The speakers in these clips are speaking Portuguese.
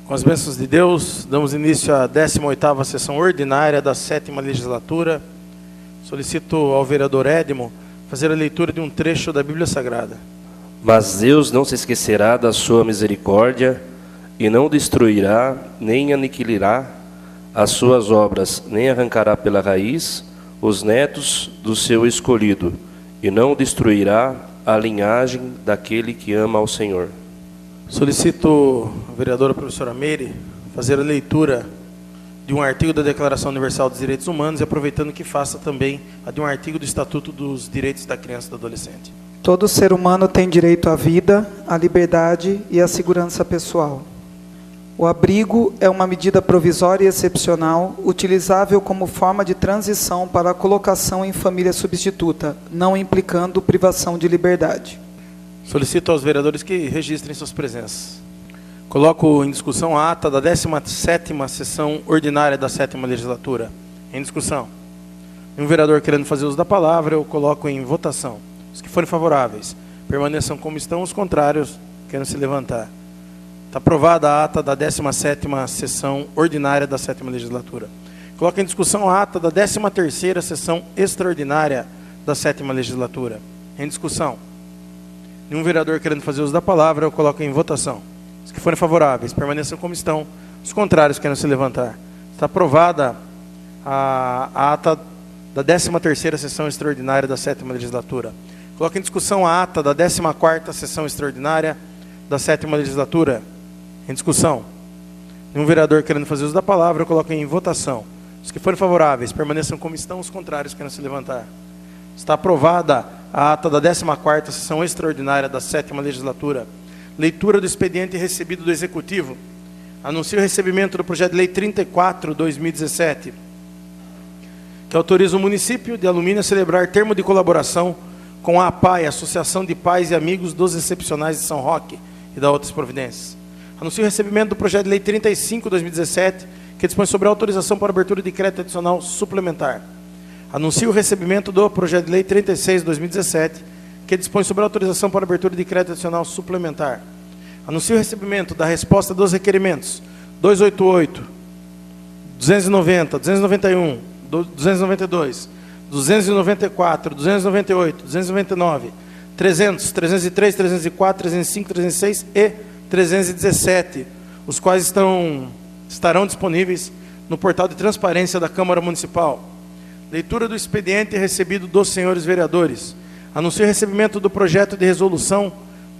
Com as bênçãos de Deus, damos início à 18ª sessão ordinária da 7ª legislatura. Solicito ao vereador Edmo fazer a leitura de um trecho da Bíblia Sagrada. Mas Deus não se esquecerá da sua misericórdia e não destruirá, nem aniquilará as suas obras, nem arrancará pela raiz os netos do seu escolhido, e não destruirá a linhagem daquele que ama ao Senhor. Solicito a vereadora professora Meire fazer a leitura de um artigo da Declaração Universal dos Direitos Humanos e aproveitando que faça também a de um artigo do Estatuto dos Direitos da Criança e do Adolescente. Todo ser humano tem direito à vida, à liberdade e à segurança pessoal. O abrigo é uma medida provisória e excepcional, utilizável como forma de transição para a colocação em família substituta, não implicando privação de liberdade. Solicito aos vereadores que registrem suas presenças. Coloco em discussão a ata da 17ª sessão ordinária da 7ª legislatura. Em discussão. Um vereador querendo fazer uso da palavra, eu coloco em votação. Os que forem favoráveis, permaneçam como estão, os contrários, querem se levantar. Está aprovada a ata da 17ª sessão ordinária da 7ª legislatura. Coloco em discussão a ata da 13ª sessão extraordinária da 7ª legislatura. Em discussão. Nenhum vereador querendo fazer uso da palavra, eu coloco em votação. Os que forem favoráveis, permaneçam como estão. Os contrários querem se levantar. Está aprovada a ata da 13ª sessão extraordinária da 7ª legislatura. Coloco em discussão a ata da 14ª sessão extraordinária da 7ª legislatura. Em discussão. Nenhum vereador querendo fazer uso da palavra, eu coloco em votação. Os que forem favoráveis, permaneçam como estão. Os contrários querem se levantar. Está aprovada a ata da 14ª sessão extraordinária da 7ª legislatura. Leitura do expediente recebido do Executivo. Anuncio o recebimento do projeto de lei 34/2017, que autoriza o município de Alumínio a celebrar termo de colaboração com a APAI, Associação de Pais e Amigos dos Excepcionais de São Roque, e da outras providências. Anuncio o recebimento do projeto de lei 35/2017, que dispõe sobre a autorização para abertura de crédito adicional suplementar. Anuncio o recebimento do projeto de lei 36/2017, que dispõe sobre a autorização para abertura de crédito adicional suplementar. Anuncio o recebimento da resposta dos requerimentos 288, 290, 291, 292, 294, 298, 299, 300, 303, 304, 305, 306 e 317, os quais estarão disponíveis no portal de transparência da Câmara Municipal. Leitura do expediente recebido dos senhores vereadores. Anuncio o recebimento do projeto de resolução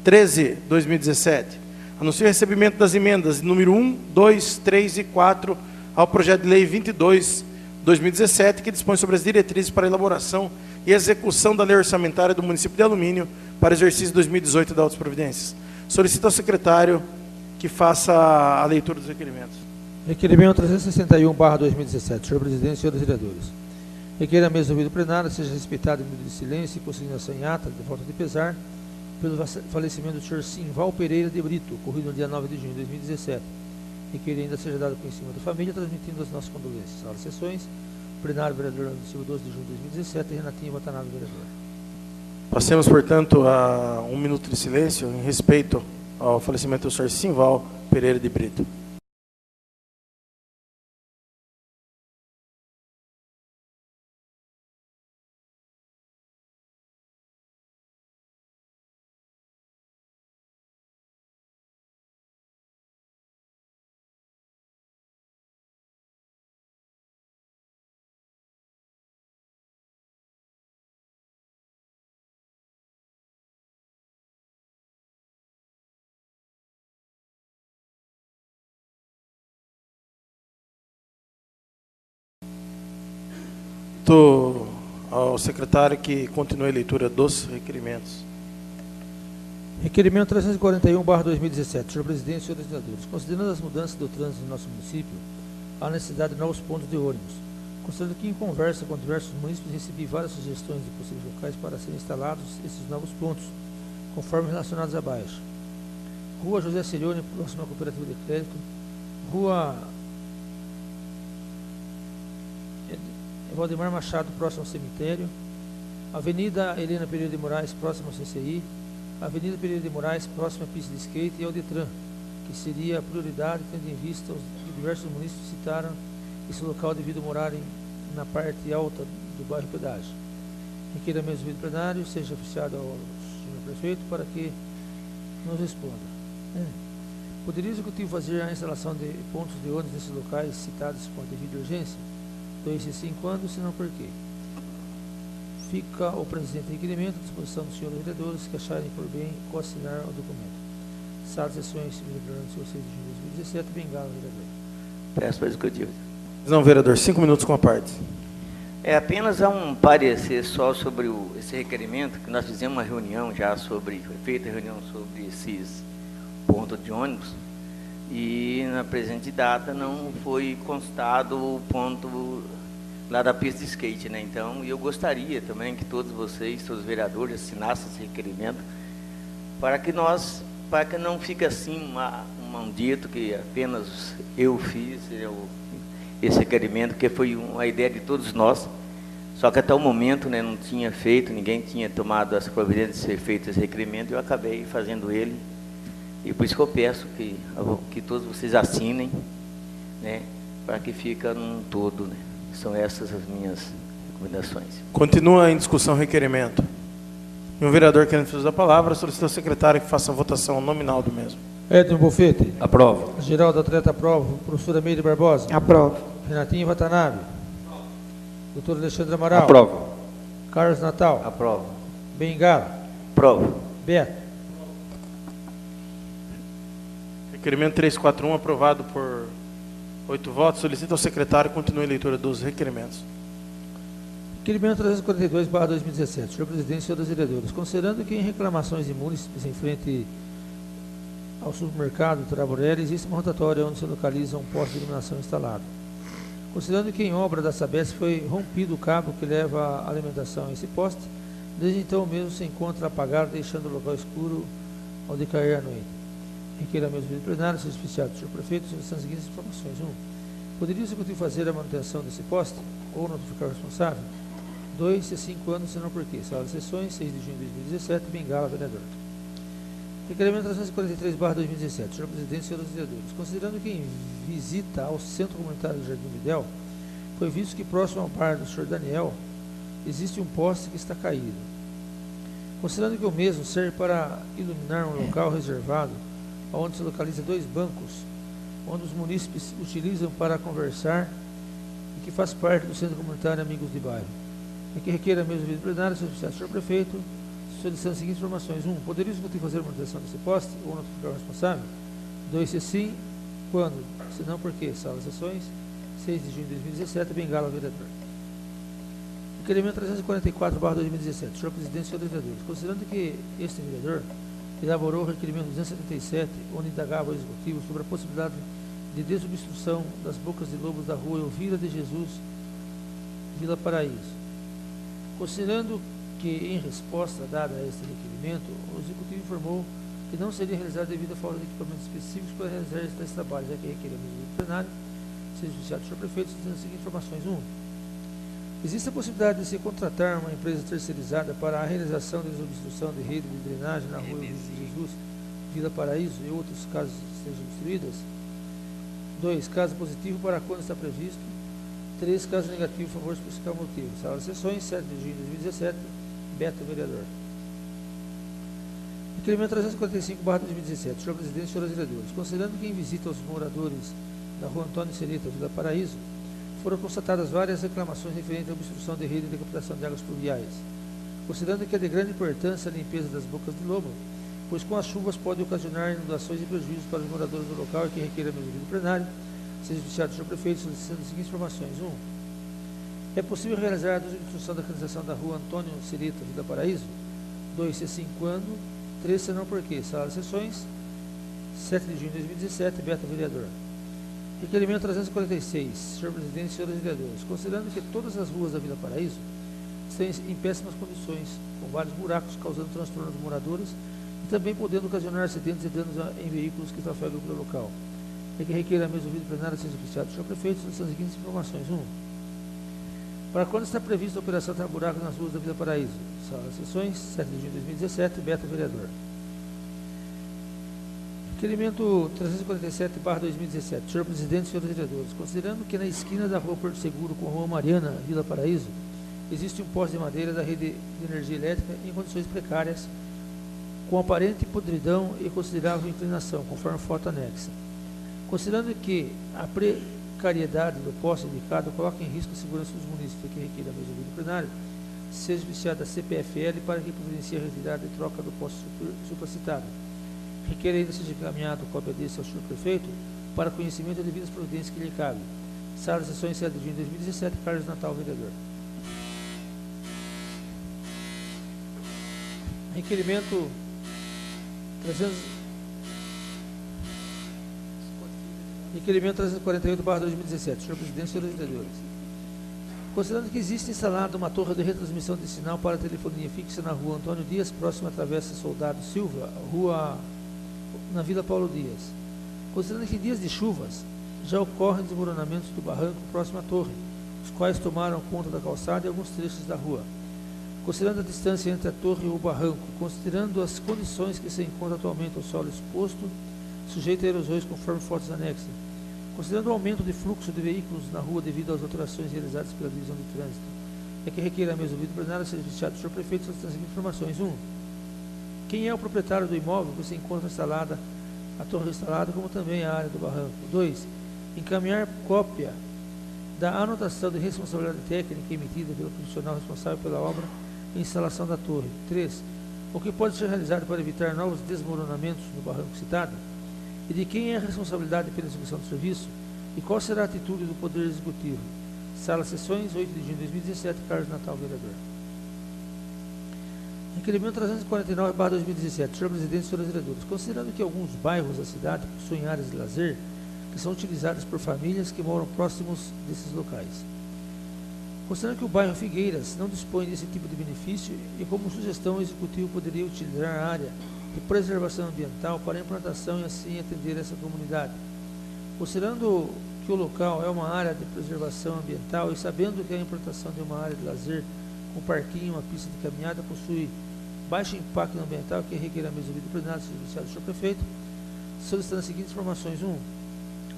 13/2017. Anuncio o recebimento das emendas número 1, 2, 3 e 4 ao projeto de lei 22/2017, que dispõe sobre as diretrizes para elaboração e execução da lei orçamentária do município de Alumínio para o exercício 2018 da outras providências. Solicito ao secretário que faça a leitura dos requerimentos. Requerimento 361/2017. Senhor presidente, senhores vereadores. Requer a mesa do ouvido plenário seja respeitado o minuto de silêncio e consignação em ata de falta de pesar pelo falecimento do senhor Simval Pereira de Brito, ocorrido no dia 9 de junho de 2017. Requer ainda seja dado conhecimento da família, transmitindo as nossas condolências. Sala de sessões, plenário vereador Leandro Silva, 12 de junho de 2017, Renatinho Watanabe, vereador. Passemos, portanto, a um minuto de silêncio em respeito ao falecimento do senhor Simval Pereira de Brito. Ao secretário que continue a leitura dos requerimentos. Requerimento 341/2017. Senhor presidente, senhores vereadores, considerando as mudanças do trânsito no nosso município, há necessidade de novos pontos de ônibus. Considerando que em conversa com diversos municípios recebi várias sugestões de possíveis locais para serem instalados esses novos pontos, conforme relacionados abaixo. Rua José Cirione, próxima à Cooperativa de Crédito. Rua Valdemar Machado, próximo ao cemitério. Avenida Helena Pereira de Moraes, próximo ao CCI. Avenida Pereira de Moraes, próxima à pista de skate e ao Detran. que seria a prioridade, tendo em vista os diversos munícipes citaram esse local devido a morarem na parte alta do bairro Pedágio. Requeira mesmo o vídeo plenário, seja oficiado ao senhor prefeito para que nos responda. 1. Poderia o executivo fazer a instalação de pontos de ônibus nesses locais citados com a devida urgência? 2. Se sim, quando, se não, por quê? Fica o presente requerimento à disposição dos senhores vereadores que acharem por bem coassinar o documento. Sala de sessões, vereador, 6 de junho de 2017, Bengala, vereador. Peço para o executivo. Não, vereador, 5 minutos com a parte. É apenas um parecer só sobre esse requerimento, que nós fizemos uma reunião já foi feita reunião sobre esses pontos de ônibus, e na presente data não foi constado o ponto lá da pista de skate, né? Então, eu gostaria também que todos vocês, todos os vereadores, assinassem esse requerimento, para que não fique assim um dito que apenas eu fiz esse requerimento, que foi uma ideia de todos nós, só que até o momento, né, não tinha feito, ninguém tinha tomado essa providência de ser feito esse requerimento, e eu acabei fazendo ele, e por isso que eu peço que todos vocês assinem, né, para que fique num todo, né. São essas as minhas recomendações. Continua em discussão o requerimento. E um vereador querendo fazer a palavra, solicita ao secretário que faça a votação nominal do mesmo. Edson Bofete. Aprovo. Geraldo Atleta, aprova. Professora Meire Barbosa. Aprovo. Renatinho Watanabe. Doutor Alexandre Amaral. Aprovo. Carlos Natal. Aprovo. Bengala. Aprovo. Beto. Requerimento 341, aprovado por 8 votos. Solicita ao secretário que continue a leitura dos requerimentos. Requerimento 342/2017. Senhor presidente, senhores vereadores, considerando que em reclamações de munícipes em frente ao supermercado Traborelli existe uma rotatória onde se localiza um poste de iluminação instalado. Considerando que em obra da Sabesp foi rompido o cabo que leva a alimentação a esse poste, desde então o mesmo se encontra apagado, deixando o local escuro ao decair a noite. Requeira mesmo vídeo plenário, seja oficiado do senhor prefeito, solicitando as seguintes informações. 1. Poderia o executivo fazer a manutenção desse poste ou notificar o responsável? 2. Se 5 anos, se não por quê? Sala de sessões, 6 de junho de 2017, Bengala, vereador. Requerimento 343/2017. Senhor presidente, senhores vereadores, considerando que em visita ao Centro Comunitário do Jardim Videl, foi visto que próximo ao bar do senhor Daniel existe um poste que está caído. Considerando que o mesmo serve para iluminar um local reservado, onde se localiza 2 bancos, onde os munícipes utilizam para conversar e que faz parte do Centro Comunitário Amigos de Bairro. E que requeira mesmo vídeo plenário, seja oficiado do senhor prefeito, solicitando as seguintes informações. 1. Poderia o executivo fazer a manutenção desse poste ou notificar o responsável? 2. Se sim, quando? Se não, por quê? Sala de sessões, 6 de junho de 2017, Bengala, vereador. Requerimento 344/2017. Senhor presidente, senhores vereadores, considerando que este vereador elaborou o requerimento 277, onde indagava o executivo sobre a possibilidade de desobstrução das bocas de lobos da rua Elvira de Jesus, Vila Paraíso. Considerando que, em resposta dada a este requerimento, o executivo informou que não seria realizado devido à falta de equipamentos específicos para realizar estes trabalhos, já que requeria mesmo do plenário, seja oficiado do senhor prefeito, tendo as seguintes informações. 1. Existe a possibilidade de se contratar uma empresa terceirizada para a realização da desobstrução de rede de drenagem na rua Jesus, Vila Paraíso e outros casos sejam destruídas? 2. Caso positivo, para quando está previsto? 3. Caso negativo, favor especificar o motivo. Sala de sessões, 7 de junho de 2017, Beto, vereador. Requerimento 345/2017. Senhor presidente, senhores vereadores, considerando que em visita aos moradores da rua Antônio Sereta, Vila Paraíso, foram constatadas várias reclamações referentes à obstrução de rede de captação de águas pluviais. Considerando que é de grande importância a limpeza das bocas de lobo, pois com as chuvas pode ocasionar inundações e prejuízos para os moradores do local e que requeira mesmo vídeo plenário, seja oficiado do senhor prefeito, solicitando as seguintes informações. 1. É possível realizar a desobstrução da canalização da rua Antônio Sereta, Vila Paraíso? 2. Se sim, quando? 3. Se não, por quê? Sala de sessões, 7 de junho de 2017, Beto, vereador. Requerimento 346. Senhor presidente, senhores vereadores, considerando que todas as ruas da Vila Paraíso estão em péssimas condições, com vários buracos causando transtorno aos moradores e também podendo ocasionar acidentes e danos em veículos que trafegam pelo local. É que requeira mesmo vídeo plenário seja oficiado do senhor prefeito, solicitando as seguintes informações. 1. Para quando está prevista a operação Trar Buracos nas ruas da Vila Paraíso? Sala de sessões, 7 de junho de 2017, Beto, vereador. Requerimento 347/2017. Senhor Presidente, senhores vereadores, considerando que na esquina da Rua Porto Seguro com a Rua Mariana, Vila Paraíso, existe um poste de madeira da rede de energia elétrica em condições precárias, com aparente podridão e considerável inclinação, conforme foto anexa. Considerando que a precariedade do poste indicado coloca em risco a segurança dos munícipes que requer a mesa do plenário, seja viciada a CPFL para que providencie a retirada e troca do poste supracitado. Requer ainda seja encaminhado cópia desse ao senhor prefeito para conhecimento de devidas providências que lhe cabe. Sala de sessões 7 de junho de 2017, Carlos Natal, vereador. Requerimento 348/2017. Senhor Presidente, senhores vereadores. Considerando que existe instalada uma torre de retransmissão de sinal para telefonia fixa na rua Antônio Dias, próxima à Travessa Soldado Silva, na Vila Paulo Dias. Considerando que em dias de chuvas já ocorrem desmoronamentos do barranco próximo à torre, os quais tomaram conta da calçada e alguns trechos da rua. Considerando a distância entre a torre e o barranco, considerando as condições que se encontra atualmente o solo exposto, sujeito a erosões conforme fotos anexas, considerando o aumento de fluxo de veículos na rua devido às alterações realizadas pela divisão de trânsito, é que requer a mesa ouvida plenária seja viciado do senhor prefeito as seguintes informações. 1. Quem é o proprietário do imóvel que se encontra instalada, a torre instalada, como também a área do barranco. 2. Encaminhar cópia da anotação de responsabilidade técnica emitida pelo profissional responsável pela obra e instalação da torre. 3. O que pode ser realizado para evitar novos desmoronamentos no barranco citado? E de quem é a responsabilidade pela execução do serviço? E qual será a atitude do Poder Executivo? Sala Sessões, 8 de junho de 2017, Carlos Natal, vereador. Requerimento 349/2017. Senhor Presidente, senhores vereadores, considerando que alguns bairros da cidade possuem áreas de lazer que são utilizadas por famílias que moram próximos desses locais. Considerando que o bairro Figueiras não dispõe desse tipo de benefício e como sugestão o Executivo poderia utilizar a área de preservação ambiental para a implantação e assim atender essa comunidade. Considerando que o local é uma área de preservação ambiental e sabendo que a implantação de uma área de lazer com parquinho e uma pista de caminhada possui baixo impacto ambiental, que requer a mesa ouvida plenária do senhor prefeito, solicitando as seguintes informações. 1.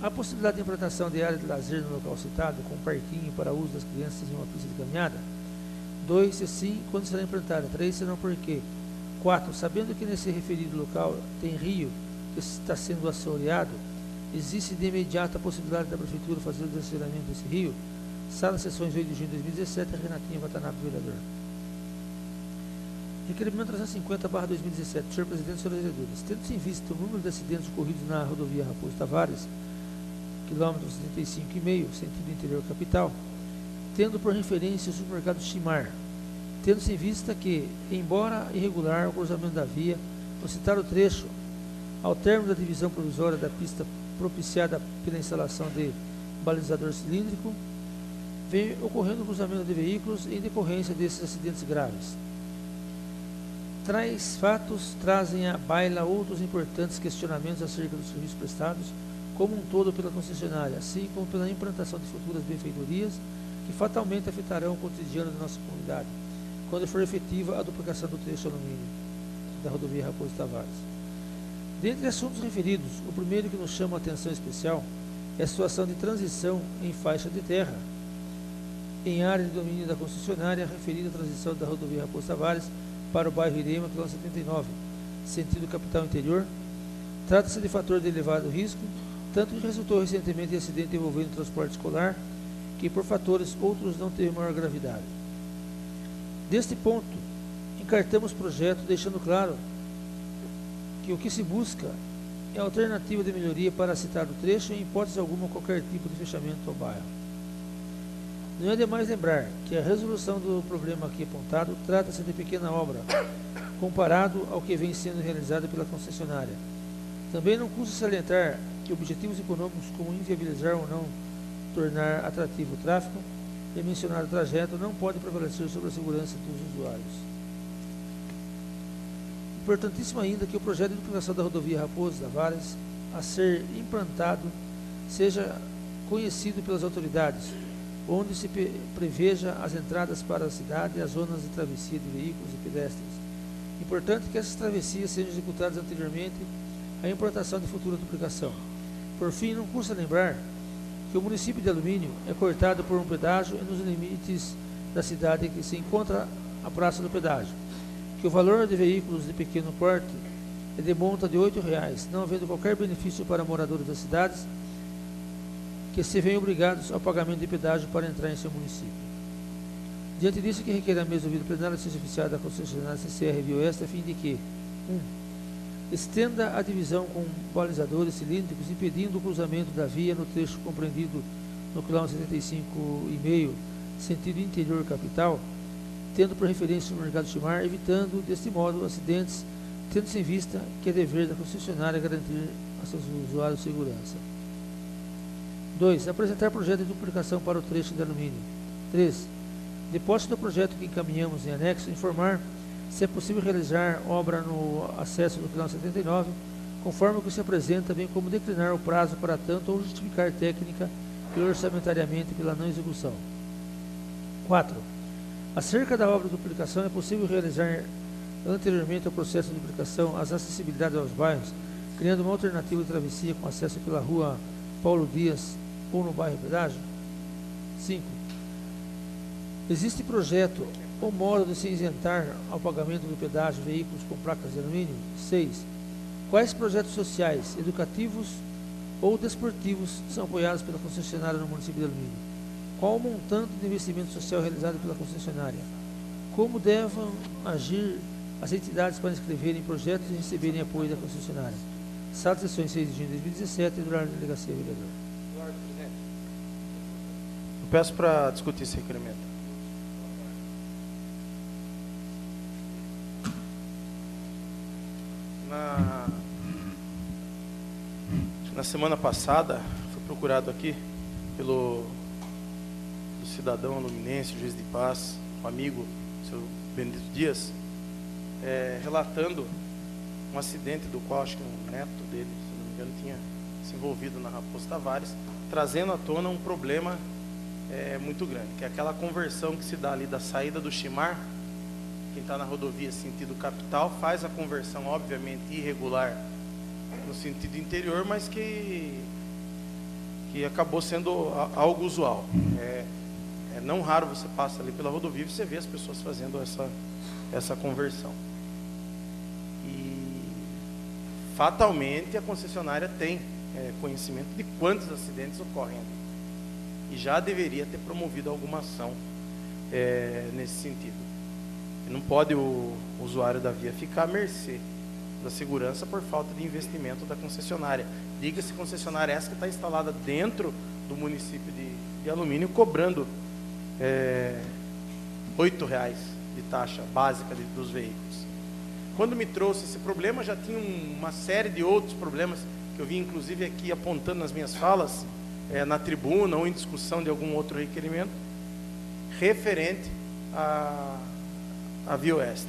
A possibilidade de implantação de área de lazer no local citado, com parquinho para uso das crianças e uma pista de caminhada. 2. Se sim, quando será implantada? 3. Se não, por quê? 4. Sabendo que nesse referido local tem rio que está sendo assoreado, existe de imediato a possibilidade da Prefeitura fazer o desassoreamento desse rio? Sala Sessões 8 de junho de 2017, Renatinha Watanabe, vereador. Requerimento 350/2017. Senhor Presidente, senhores vereadores, tendo-se em vista o número de acidentes ocorridos na rodovia Raposo Tavares, quilômetro 75,5, sentido interior capital, tendo por referência o supermercado Chimar, tendo-se em vista que, embora irregular o cruzamento da via, no citado trecho, ao término da divisão provisória da pista propiciada pela instalação de balizador cilíndrico, vem ocorrendo o cruzamento de veículos em decorrência desses acidentes graves. Tais fatos trazem à baila outros importantes questionamentos acerca dos serviços prestados como um todo pela concessionária, assim como pela implantação de futuras benfeitorias que fatalmente afetarão o cotidiano da nossa comunidade, quando for efetiva a duplicação do trecho alumínio da rodovia Raposo Tavares. Dentre assuntos referidos, o primeiro que nos chama a atenção especial é a situação de transição em faixa de terra, em área de domínio da concessionária, referida à transição da rodovia Raposo Tavares para o bairro Irema, quilômetro 79, sentido capital interior. Trata-se de fator de elevado risco, tanto que resultou recentemente em acidente envolvendo o transporte escolar, que por fatores outros não teve maior gravidade. Deste ponto, encartamos o projeto, deixando claro que o que se busca é alternativa de melhoria para citado trecho e, em hipótese alguma, qualquer tipo de fechamento ao bairro. Não é demais lembrar que a resolução do problema aqui apontado trata-se de pequena obra, comparado ao que vem sendo realizado pela concessionária. Também não custa salientar que objetivos econômicos como inviabilizar ou não tornar atrativo o tráfego e mencionado trajeto não pode prevalecer sobre a segurança dos usuários. Importantíssimo ainda que o projeto de duplicação da rodovia Raposo Tavares a ser implantado seja conhecido pelas autoridades, onde se preveja as entradas para a cidade e as zonas de travessia de veículos e pedestres. Importante que essas travessias sejam executadas anteriormente a implantação de futura duplicação. Por fim, não custa lembrar que o município de Alumínio é cortado por um pedágio e nos limites da cidade que se encontra a praça do pedágio, que o valor de veículos de pequeno porte é de monta de R$ 8,00, não havendo qualquer benefício para moradores das cidades que se veem obrigados ao pagamento de pedágio para entrar em seu município. Diante disso, que requer a mesa do ouvido plenário seja oficiada da concessionária CCR Vioeste a fim de que 1. Estenda a divisão com balizadores cilíndricos, impedindo o cruzamento da via no trecho compreendido no quilômetro 75,5, sentido interior capital, tendo por referência o mercado Chimar, evitando, deste modo, acidentes, tendo-se em vista que é dever da concessionária garantir a seus usuários segurança. 2. Apresentar projeto de duplicação para o trecho de alumínio. 3. Depois do projeto que encaminhamos em anexo, informar se é possível realizar obra no acesso do quilômetro 79, conforme o que se apresenta, bem como declinar o prazo para tanto ou justificar técnica e orçamentariamente pela não execução. 4. Acerca da obra de duplicação, é possível realizar anteriormente ao processo de duplicação as acessibilidades aos bairros, criando uma alternativa de travessia com acesso pela rua Paulo Dias ou no bairro Pedágio? 5. Existe projeto ou modo de se isentar ao pagamento do pedágio veículos com placas de alumínio? 6. Quais projetos sociais, educativos ou desportivos são apoiados pela concessionária no município de Alumínio? Qual o montante de investimento social realizado pela concessionária? Como devem agir as entidades para inscreverem projetos e receberem apoio da concessionária? Sala de sessões 6 de junho de 2017, horário de delegacia, vereador. Eu peço para discutir esse requerimento. Na semana passada, fui procurado aqui pelo cidadão aluminense, juiz de paz, um amigo, seu Benedito Dias, relatando um acidente do qual acho que um neto dele, se não me engano, tinha se envolvido na Raposo Tavares, trazendo à tona um problema muito grande, que é aquela conversão que se dá ali da saída do Chimar. Quem está na rodovia sentido capital faz a conversão, obviamente, irregular no sentido interior, mas que acabou sendo algo usual. É não raro você passa ali pela rodovia e você vê as pessoas fazendo essa conversão. E fatalmente a concessionária tem conhecimento de quantos acidentes ocorrem ali. E já deveria ter promovido alguma ação nesse sentido. E não pode o usuário da via ficar à mercê da segurança por falta de investimento da concessionária. Diga-se concessionária essa que está instalada dentro do município de Alumínio, cobrando R$ 8,00 de taxa básica dos veículos. Quando me trouxe esse problema, já tinha uma série de outros problemas que eu vim inclusive aqui apontando nas minhas falas, na tribuna ou em discussão de algum outro requerimento, referente a Via Oeste.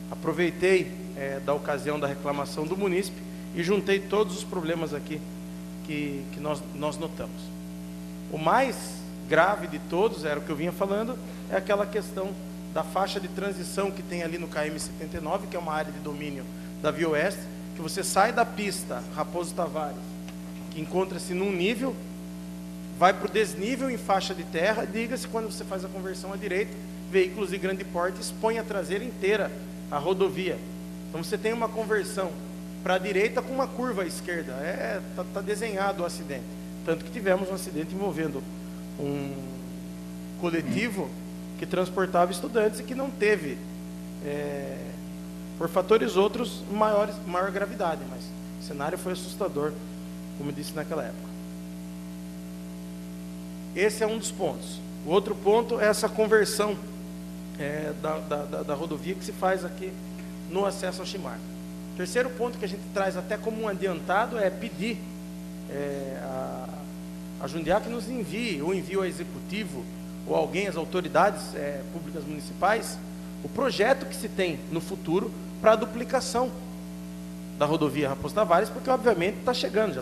Aproveitei da ocasião da reclamação do munícipe e juntei todos os problemas aqui que nós notamos. O mais grave de todos, era o que eu vinha falando, é aquela questão da faixa de transição que tem ali no KM-79, que é uma área de domínio da Via Oeste, que você sai da pista Raposo Tavares, que encontra-se num nível, vai para o desnível em faixa de terra, diga-se quando você faz a conversão à direita, veículos de grande porte expõem a traseira inteira à rodovia. Então você tem uma conversão para a direita com uma curva à esquerda. Tá desenhado o acidente. Tanto que tivemos um acidente envolvendo um coletivo que transportava estudantes e que não teve, por fatores outros, maior gravidade. Mas o cenário foi assustador, como eu disse naquela época. Esse é um dos pontos. O outro ponto é essa conversão da rodovia que se faz aqui no acesso ao Chimar. Terceiro ponto que a gente traz até como um adiantado é pedir a Jundiaí que nos envie, ou envie ao executivo, ou alguém, as autoridades públicas municipais, o projeto que se tem no futuro para a duplicação da rodovia Raposo Tavares, porque obviamente está chegando, já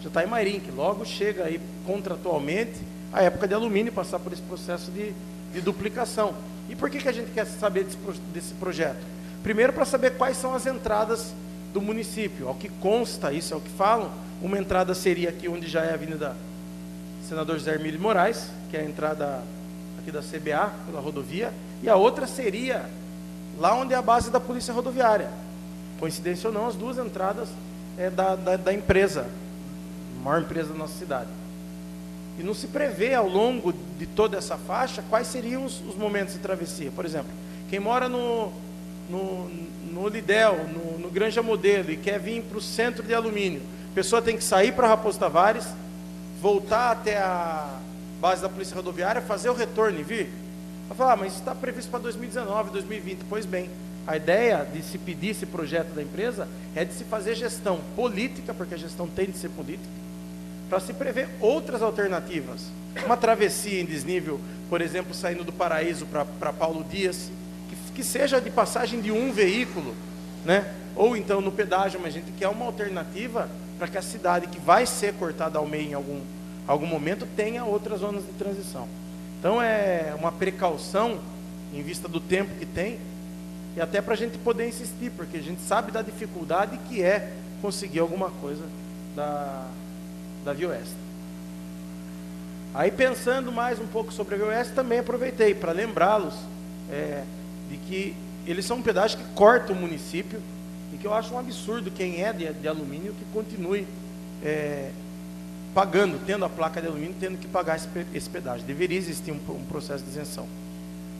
está em Mairim, que logo chega aí contratualmente a época de alumínio passar por esse processo de duplicação. E por que a gente quer saber desse projeto? Primeiro, para saber quais são as entradas do município. Ao que consta, isso é o que falam, uma entrada seria aqui onde já é a Avenida Senador José Hermílio de Moraes, que é a entrada aqui da CBA, pela rodovia, e a outra seria lá onde é a base da Polícia Rodoviária. Coincidência ou não, as duas entradas é da empresa, a maior empresa da nossa cidade. E não se prevê ao longo de toda essa faixa quais seriam os momentos de travessia. Por exemplo, quem mora no Lidel, no Granja Modelo, e quer vir para o centro de alumínio, a pessoa tem que sair para Raposo Tavares, voltar até a base da Polícia Rodoviária, fazer o retorno e vir. Vai falar, mas isso está previsto para 2019, 2020. Pois bem, a ideia de se pedir esse projeto da empresa é de se fazer gestão política, porque a gestão tem de ser política, para se prever outras alternativas. Uma travessia em desnível, por exemplo, saindo do Paraíso para Paulo Dias, que seja de passagem de um veículo, né? Ou então no pedágio, mas a gente quer uma alternativa para que a cidade que vai ser cortada ao meio em algum momento tenha outras zonas de transição. Então é uma precaução em vista do tempo que tem e até para a gente poder insistir, porque a gente sabe da dificuldade que é conseguir alguma coisa da Via Oeste. Aí pensando mais um pouco sobre a Via Oeste, também aproveitei para lembrá-los de que eles são um pedágio que corta o município e que eu acho um absurdo quem é de alumínio que continue pagando, tendo a placa de alumínio, tendo que pagar esse pedágio. Deveria existir um processo de isenção.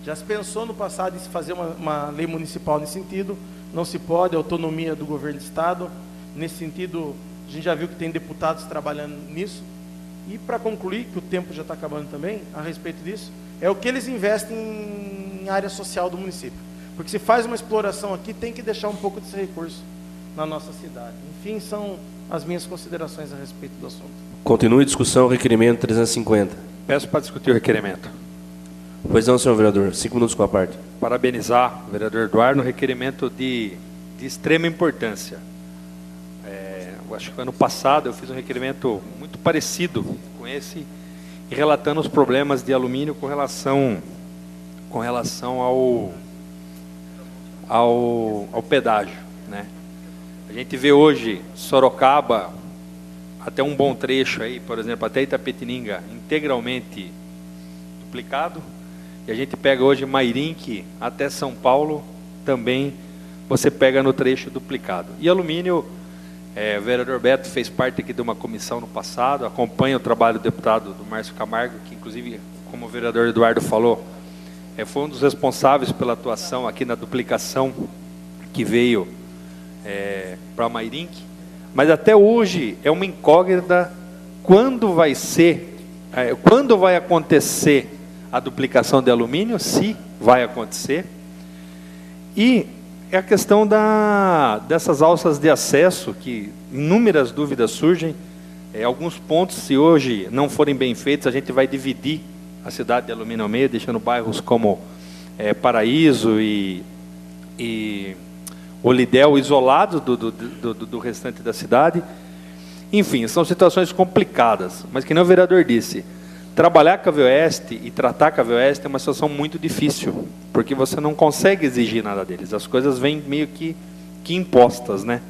Já se pensou no passado em se fazer uma lei municipal nesse sentido, não se pode, a autonomia do governo do estado. Nesse sentido, a gente já viu que tem deputados trabalhando nisso. E para concluir, que o tempo já está acabando também, a respeito disso, é o que eles investem em área social do município. Porque se faz uma exploração aqui, tem que deixar um pouco desse recurso na nossa cidade. Enfim, são as minhas considerações a respeito do assunto. Continue a discussão, requerimento 350. Peço para discutir o requerimento. Pois não, senhor vereador. 5 minutos com a parte. Parabenizar o vereador Eduardo, um requerimento de extrema importância. Eu acho que ano passado eu fiz um requerimento muito parecido com esse, e relatando os problemas de alumínio com relação ao pedágio, né? A gente vê hoje Sorocaba, até um bom trecho aí, por exemplo, até Itapetininga, integralmente duplicado, e a gente pega hoje Mairinque até São Paulo, também você pega no trecho duplicado. E alumínio, o vereador Beto fez parte aqui de uma comissão no passado, acompanha o trabalho do deputado do Márcio Camargo, que inclusive, como o vereador Eduardo falou, foi um dos responsáveis pela atuação aqui na duplicação que veio para Mairinque, mas até hoje é uma incógnita quando vai acontecer a duplicação de alumínio, se vai acontecer, e é a questão dessas alças de acesso, que inúmeras dúvidas surgem, alguns pontos, se hoje não forem bem feitos, a gente vai dividir a cidade de alumínio ao meio, deixando bairros como Paraíso e Olidel isolados do restante da cidade. Enfim, são situações complicadas, mas que nem o vereador disse, trabalhar com a Via Oeste e tratar com a Via Oeste é uma situação muito difícil, porque você não consegue exigir nada deles, as coisas vêm meio que impostas, né?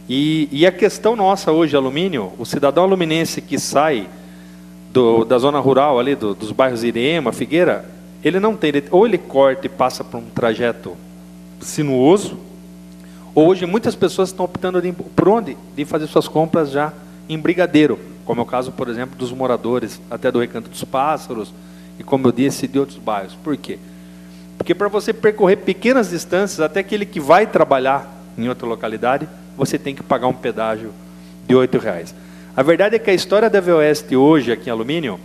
E a questão nossa hoje, alumínio, o cidadão aluminense que sai da zona rural ali, dos bairros Irema, Figueira, ele não tem, ou ele corta e passa por um trajeto sinuoso, ou hoje muitas pessoas estão optando por onde? De fazer suas compras já em Brigadeiro, como é o caso, por exemplo, dos moradores até do Recanto dos Pássaros, e como eu disse, de outros bairros. Por quê? Porque para você percorrer pequenas distâncias, até aquele que vai trabalhar em outra localidade, você tem que pagar um pedágio de R$8. A verdade é que a história da Via Oeste hoje, aqui em Alumínio,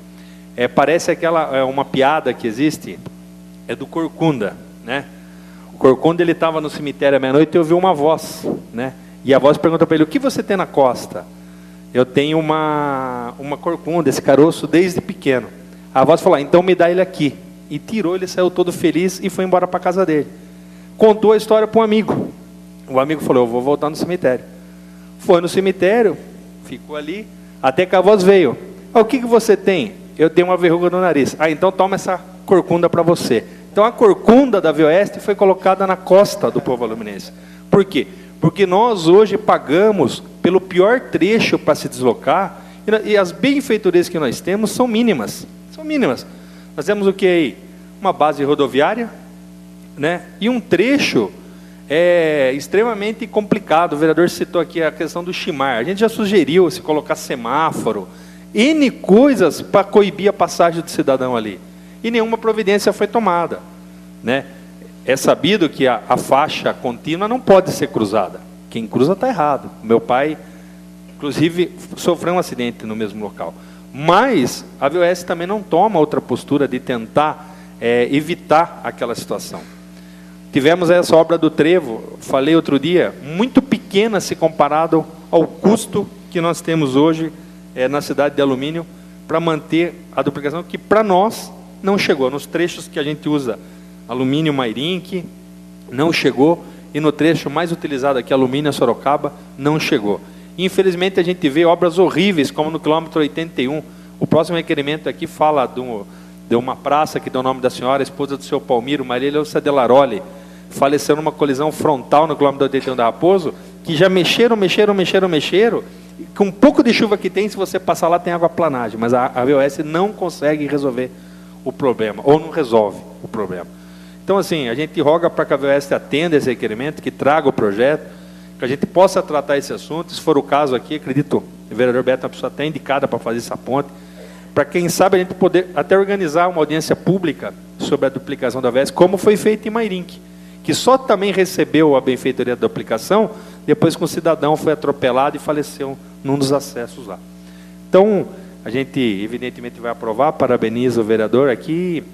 parece uma piada que existe, do Corcunda, né? O Corcunda, ele estava no cemitério à meia-noite e ouviu uma voz, né? E a voz pergunta para ele, o que você tem na costa? Eu tenho uma corcunda, esse caroço, desde pequeno. A voz falou, então me dá ele aqui. E tirou, ele saiu todo feliz e foi embora para a casa dele. Contou a história para um amigo. O amigo falou, eu vou voltar no cemitério. Foi no cemitério, ficou ali, até que a voz veio. O que você tem? Eu tenho uma verruga no nariz. Então toma essa corcunda para você. Então a corcunda da Via Oeste foi colocada na costa do povo aluminense. Por quê? Porque nós hoje pagamos pelo pior trecho para se deslocar, e as benfeitorias que nós temos são mínimas. São mínimas. Nós temos o que aí? Uma base rodoviária, né? E um trecho extremamente complicado. O vereador citou aqui a questão do Chimar. A gente já sugeriu se colocar semáforo, N coisas para coibir a passagem do cidadão ali. E nenhuma providência foi tomada, né? É sabido que a faixa contínua não pode ser cruzada. Quem cruza está errado. Meu pai, inclusive, sofreu um acidente no mesmo local. Mas a VOS também não toma outra postura de tentar evitar aquela situação. Tivemos essa obra do Trevo, falei outro dia, muito pequena se comparado ao custo que nós temos hoje na cidade de Alumínio para manter a duplicação, que para nós não chegou. Nos trechos que a gente usa Alumínio Mairinque, não chegou, e no trecho mais utilizado aqui, Alumínio Sorocaba, não chegou. Infelizmente a gente vê obras horríveis, como no quilômetro 81. O próximo requerimento aqui fala de uma praça que deu o nome da senhora, esposa do seu Palmiro, Maria Leusa de Laroli, faleceu numa colisão frontal no quilômetro 81 da Raposo, que já mexeram, com um pouco de chuva que tem, se você passar lá tem aquaplanagem, mas a VOS não consegue resolver o problema, ou não resolve o problema. Então, assim, a gente roga para que a VOS atenda esse requerimento, que traga o projeto, que a gente possa tratar esse assunto. Se for o caso aqui, acredito, o vereador Beto é uma pessoa até indicada para fazer essa ponte, para quem sabe a gente poder até organizar uma audiência pública sobre a duplicação da VOS, como foi feito em Mairinque, que só também recebeu a benfeitoria da duplicação depois que um cidadão foi atropelado e faleceu num dos acessos lá. Então, a gente evidentemente vai aprovar, parabeniza o vereador aqui,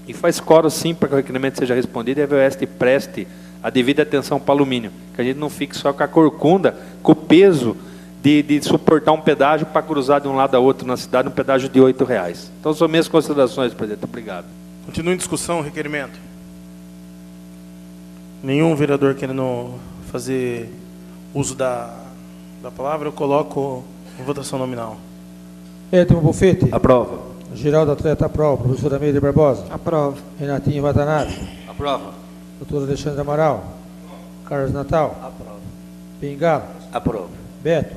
e faz coro sim para que o requerimento seja respondido e a VOS preste a devida atenção para o alumínio, que a gente não fique só com a corcunda, com o peso de suportar um pedágio para cruzar de um lado a outro na cidade, um pedágio de R$8. Então, são minhas considerações, presidente. Obrigado. Continua em discussão o requerimento. Nenhum vereador querendo fazer uso da palavra, eu coloco em votação nominal. Edmo Bufete. Aprova. Geraldo Atleta, aprova. Professora Meire Barbosa. Aprova. Renatinho Watanabe. Aprova. Doutor Alexandre Amaral. Carlos Natal. Aprova. Bengala. Aprova. Beto.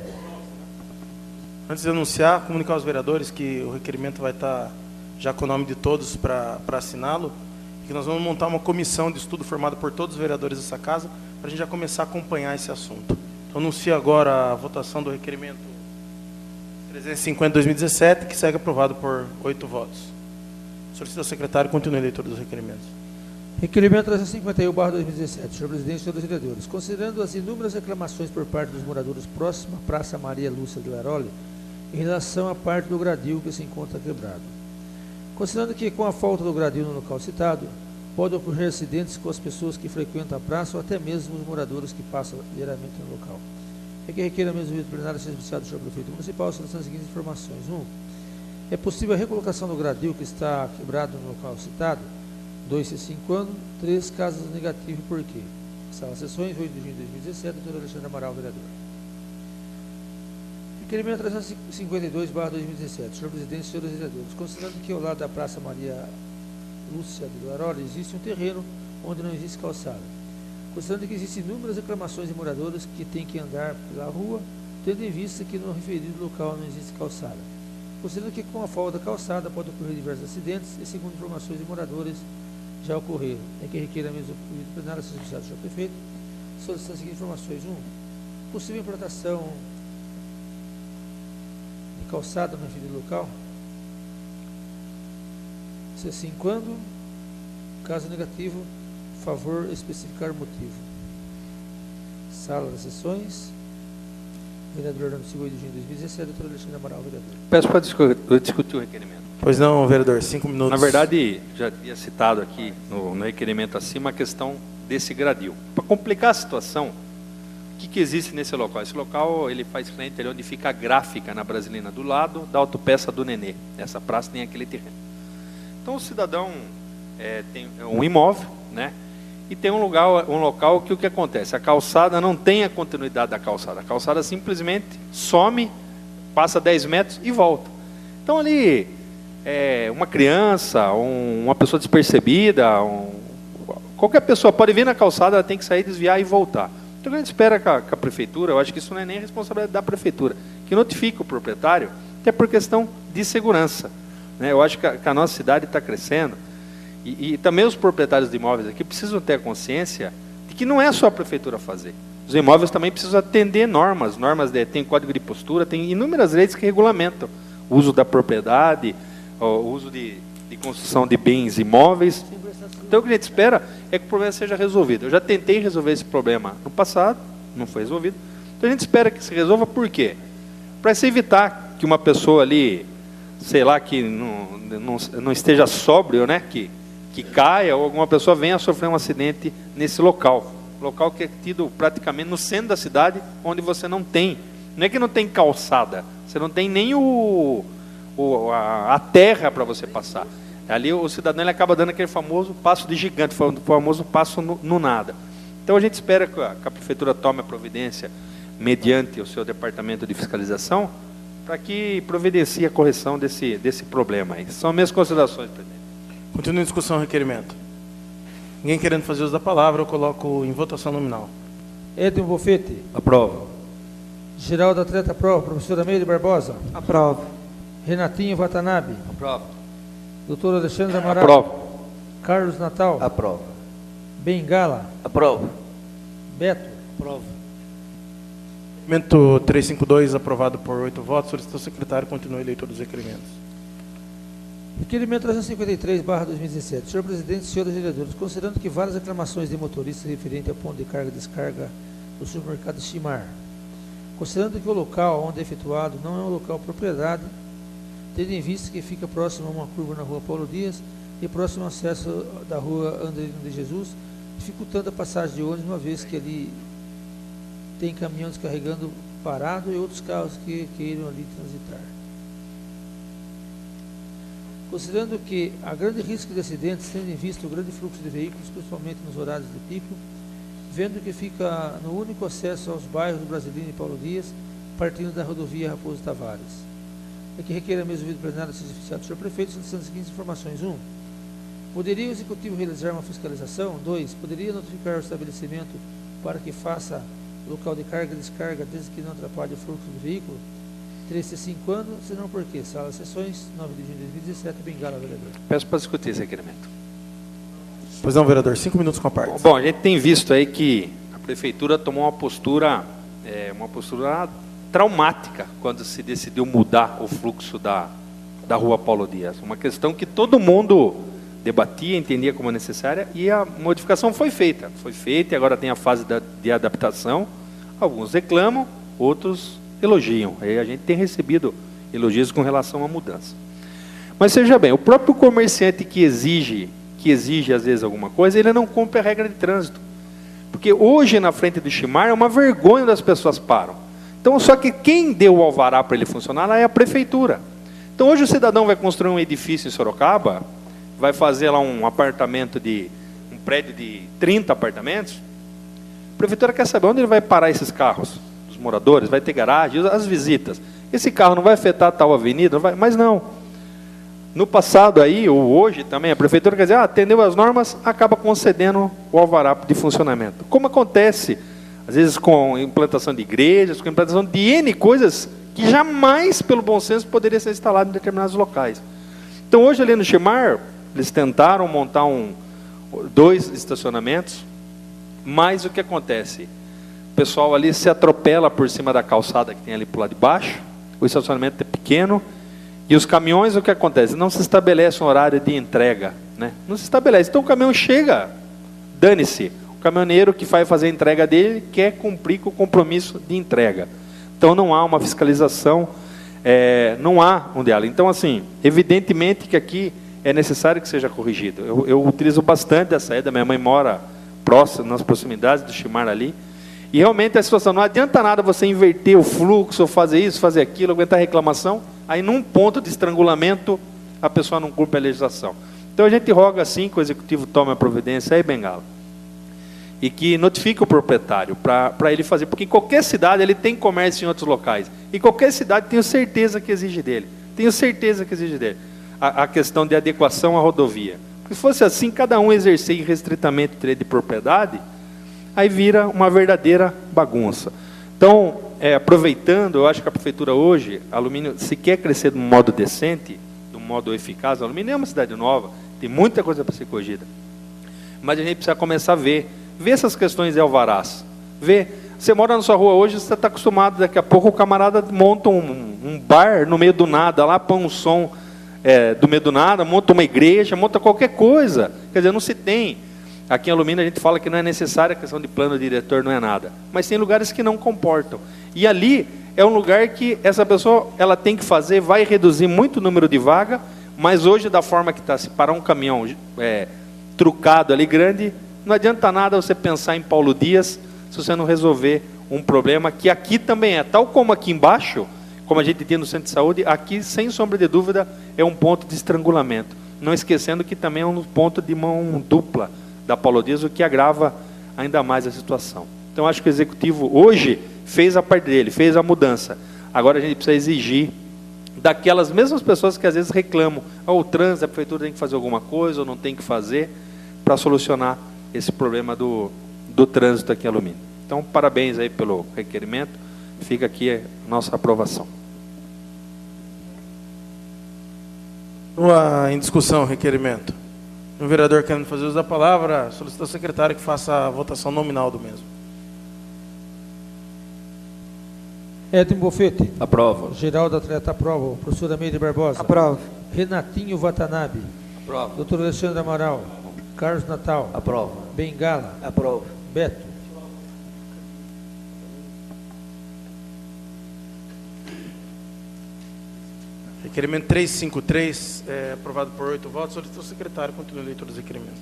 Antes de anunciar, comunicar aos vereadores que o requerimento vai estar já com o nome de todos para assiná-lo, e que nós vamos montar uma comissão de estudo formada por todos os vereadores dessa casa, para a gente já começar a acompanhar esse assunto. Então, anuncio agora a votação do requerimento 350/2017, que segue aprovado por 8 votos. Solicito ao secretário continue a leitura dos requerimentos. Requerimento 351/2017. Senhor presidente e senhores vereadores, considerando as inúmeras reclamações por parte dos moradores próximos à Praça Maria Lúcia de Laroli, em relação à parte do gradil que se encontra quebrado. Considerando que, com a falta do gradil no local citado, podem ocorrer acidentes com as pessoas que frequentam a praça ou até mesmo os moradores que passam diariamente no local. É que requer a mesma vida plenária seja anunciado do senhor prefeito municipal, são as seguintes informações. 1. É possível a recolocação do gradil que está quebrado no local citado. 2, se 5 anos. 3, casos negativos, por quê? Sala de sessões, 8 de junho de 2017, doutor Alexandre Amaral, vereador. Requerimento 352/2017. Senhor presidente e senhores vereadores, considerando que ao lado da Praça Maria Lúcia de Laroli existe um terreno onde não existe calçada. Considerando que existem inúmeras reclamações de moradores que têm que andar pela rua, tendo em vista que no referido local não existe calçada. Considerando que com a falta da calçada pode ocorrer diversos acidentes e, segundo informações de moradores, já ocorreram. É que requer a mesma plenária seja anunciado do senhor prefeito, solicitando as seguintes informações. 1. Possível implantação de calçada no referido local. Se assim, quando? Caso negativo, favor especificar o motivo. Sala das sessões. Vereador Orlando Silva, 8 de junho de 2017, doutor Alexandre Amaral, vereador. Peço para discutir o requerimento. Pois não, vereador, 5 minutos. Na verdade, já havia citado aqui no requerimento acima a questão desse gradil. Para complicar a situação, o que existe nesse local? Esse local ele faz frente ali onde fica a gráfica na Brasilina, do lado da autopeça do Nenê. Essa praça tem aquele terreno. Então o cidadão tem um imóvel, né? E tem um local que o que acontece? A calçada não tem a continuidade da calçada. A calçada simplesmente some, passa 10 metros e volta. Então ali, uma criança, uma pessoa despercebida, qualquer pessoa pode vir na calçada, ela tem que sair, desviar e voltar. Então a gente espera que a prefeitura, eu acho que isso não é nem responsabilidade da prefeitura, que notifique o proprietário, até por questão de segurança, né? Eu acho que a nossa cidade está crescendo, e também os proprietários de imóveis aqui precisam ter a consciência de que não é só a prefeitura fazer. Os imóveis também precisam atender normas, tem código de postura, tem inúmeras leis que regulamentam o uso da propriedade, o uso de construção de bens imóveis. Então o que a gente espera é que o problema seja resolvido. Eu já tentei resolver esse problema no passado, não foi resolvido. Então a gente espera que se resolva, por quê? Para se evitar que uma pessoa ali, sei lá, que não esteja sóbrio, né, que caia, ou alguma pessoa venha a sofrer um acidente nesse local. Local que é tido praticamente no centro da cidade, onde você não é que não tem calçada, você não tem nem a terra para você passar. Ali o cidadão ele acaba dando aquele famoso passo de gigante, o famoso passo no nada. Então a gente espera que a prefeitura tome a providência, mediante o seu departamento de fiscalização, para que providencie a correção desse problema aí. São minhas considerações, presidente. Continua em discussão o requerimento. Ninguém querendo fazer uso da palavra, eu coloco em votação nominal. Edmo Bofete. Aprovo. Geraldo Atleta, aprova. Professora Meire Barbosa. Aprovo. Renatinho Watanabe. Aprovo. Doutor Alexandre Amaral. Aprovo. Carlos Natal. Aprovo. Bengala. Aprovo. Beto. Aprovo. Requerimento 352, aprovado por 8 votos. Solicito ao secretário continue a leitura dos requerimentos. Requerimento 353/2017. Senhor presidente, senhores vereadores, considerando que várias reclamações de motoristas referentes ao ponto de carga e descarga do supermercado Chimar, considerando que o local onde é efetuado não é um local propriedade, tendo em vista que fica próximo a uma curva na rua Paulo Dias e próximo ao acesso da rua Andrelino de Jesus, dificultando a passagem de ônibus, uma vez que ali tem caminhão descarregando parado e outros carros que queiram ali transitar. Considerando que há grande risco de acidentes, tendo em vista o grande fluxo de veículos, principalmente nos horários de pico, vendo que fica no único acesso aos bairros Brasilino e Paulo Dias, partindo da rodovia Raposo Tavares. É que requer a mesa ouvido plenário seja oficiado do senhor prefeito, solicitando as seguintes informações. 1. Poderia o executivo realizar uma fiscalização? 2. Poderia notificar o estabelecimento para que faça local de carga e descarga, desde que não atrapalhe o fluxo do veículo? 3 se 5 anos, se não por quê? Sala de sessões, 9 de junho de 2017, Bengala, vereador. Peço para discutir esse requerimento. Pois não, vereador, 5 minutos com a parte. Bom, a gente tem visto aí que a prefeitura tomou uma postura traumática quando se decidiu mudar o fluxo da rua Paulo Dias. Uma questão que todo mundo debatia, entendia como necessária, e a modificação foi feita. Foi feita e agora tem a fase de adaptação. Alguns reclamam, outros elogiam. Aí a gente tem recebido elogios com relação à mudança. Mas seja bem, o próprio comerciante que exige às vezes alguma coisa, ele não cumpre a regra de trânsito. Porque hoje na frente do Chimar é uma vergonha das pessoas param. Então, só que quem deu o alvará para ele funcionar lá é a prefeitura. Então hoje o cidadão vai construir um edifício em Sorocaba, vai fazer lá um prédio de 30 apartamentos, a prefeitura quer saber onde ele vai parar esses carros. Moradores, vai ter garagem, as visitas. Esse carro não vai afetar tal avenida? Não vai, mas não. No passado aí, ou hoje também, a prefeitura quer dizer, atendeu as normas, acaba concedendo o alvará de funcionamento. Como acontece, às vezes, com implantação de igrejas, com implantação de N coisas que jamais, pelo bom senso, poderia ser instalado em determinados locais. Então, hoje ali no Chimar, eles tentaram montar 2 estacionamentos, mas o que acontece? O pessoal ali se atropela por cima da calçada que tem ali para o lado de baixo, o estacionamento é pequeno, e os caminhões, o que acontece? Não se estabelece um horário de entrega, né? Não se estabelece. Então o caminhão chega, dane-se. O caminhoneiro que vai fazer a entrega dele quer cumprir com o compromisso de entrega. Então não há uma fiscalização, não há um diálogo. Então, assim, evidentemente que aqui é necessário que seja corrigido. Eu utilizo bastante essa saída, minha mãe mora próximo, nas proximidades do Chimar ali, e realmente a situação, não adianta nada você inverter o fluxo, fazer isso, fazer aquilo, aguentar reclamação, aí num ponto de estrangulamento a pessoa não cumpre a legislação. Então a gente roga assim que o executivo tome a providência aí, Bengala, e que notifique o proprietário para ele fazer, porque em qualquer cidade ele tem comércio em outros locais, e qualquer cidade tenho certeza que exige dele, a questão de adequação à rodovia. Porque se fosse assim, cada um exercer irrestritamente o direito de propriedade, aí vira uma verdadeira bagunça. Então, aproveitando, eu acho que a prefeitura hoje, Alumínio, se quer crescer de um modo decente, de um modo eficaz, Alumínio é uma cidade nova, tem muita coisa para ser corrigida. Mas a gente precisa começar a ver essas questões de alvarás. Você mora na sua rua hoje, você está acostumado, daqui a pouco o camarada monta um bar no meio do nada, lá põe um som do meio do nada, monta uma igreja, monta qualquer coisa. Quer dizer, não se tem. Aqui em Alumínio a gente fala que não é necessária a questão de plano diretor, não é nada. Mas tem lugares que não comportam. E ali é um lugar que essa pessoa ela tem que fazer, vai reduzir muito o número de vaga, mas hoje da forma que está, se parar um caminhão trucado ali grande, não adianta nada você pensar em Paulo Dias se você não resolver um problema que aqui também é, tal como aqui embaixo, como a gente tem no centro de saúde, aqui, sem sombra de dúvida, é um ponto de estrangulamento. Não esquecendo que também é um ponto de mão dupla da Paulo Dias, o que agrava ainda mais a situação. Então, acho que o Executivo hoje fez a parte dele, fez a mudança. Agora a gente precisa exigir daquelas mesmas pessoas que às vezes reclamam, o trânsito, a prefeitura tem que fazer alguma coisa, ou não tem que fazer, para solucionar esse problema do trânsito aqui em Alumínio. Então, parabéns aí pelo requerimento, fica aqui a nossa aprovação. Em discussão, requerimento. O vereador querendo fazer uso da palavra, solicita ao secretário que faça a votação nominal do mesmo. Edmo Bofete. Aprovo. Geraldo Atleta, aprova. Professora Meire Barbosa. Aprova. Renatinho Watanabe. Aprova. Doutor Alexandre Amaral. Carlos Natal. Aprova. Bengala. Aprova. Beto. Requerimento 353, aprovado por 8 votos. Solicito ao secretário continue a leitura dos requerimentos.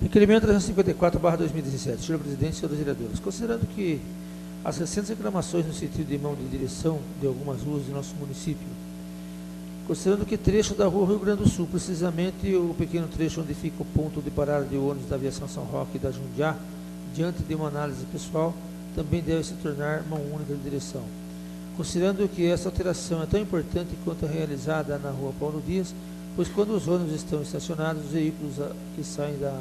Requerimento 354/2017. Senhor presidente, senhores vereadores, considerando que as recentes reclamações no sentido de mão de direção de algumas ruas do nosso município, considerando que trecho da rua Rio Grande do Sul, precisamente o pequeno trecho onde fica o ponto de parada de ônibus da aviação São Roque e da Jundiá, diante de uma análise pessoal, também deve se tornar mão única de direção. Considerando que essa alteração é tão importante quanto a realizada na rua Paulo Dias, pois quando os ônibus estão estacionados, os veículos que saem da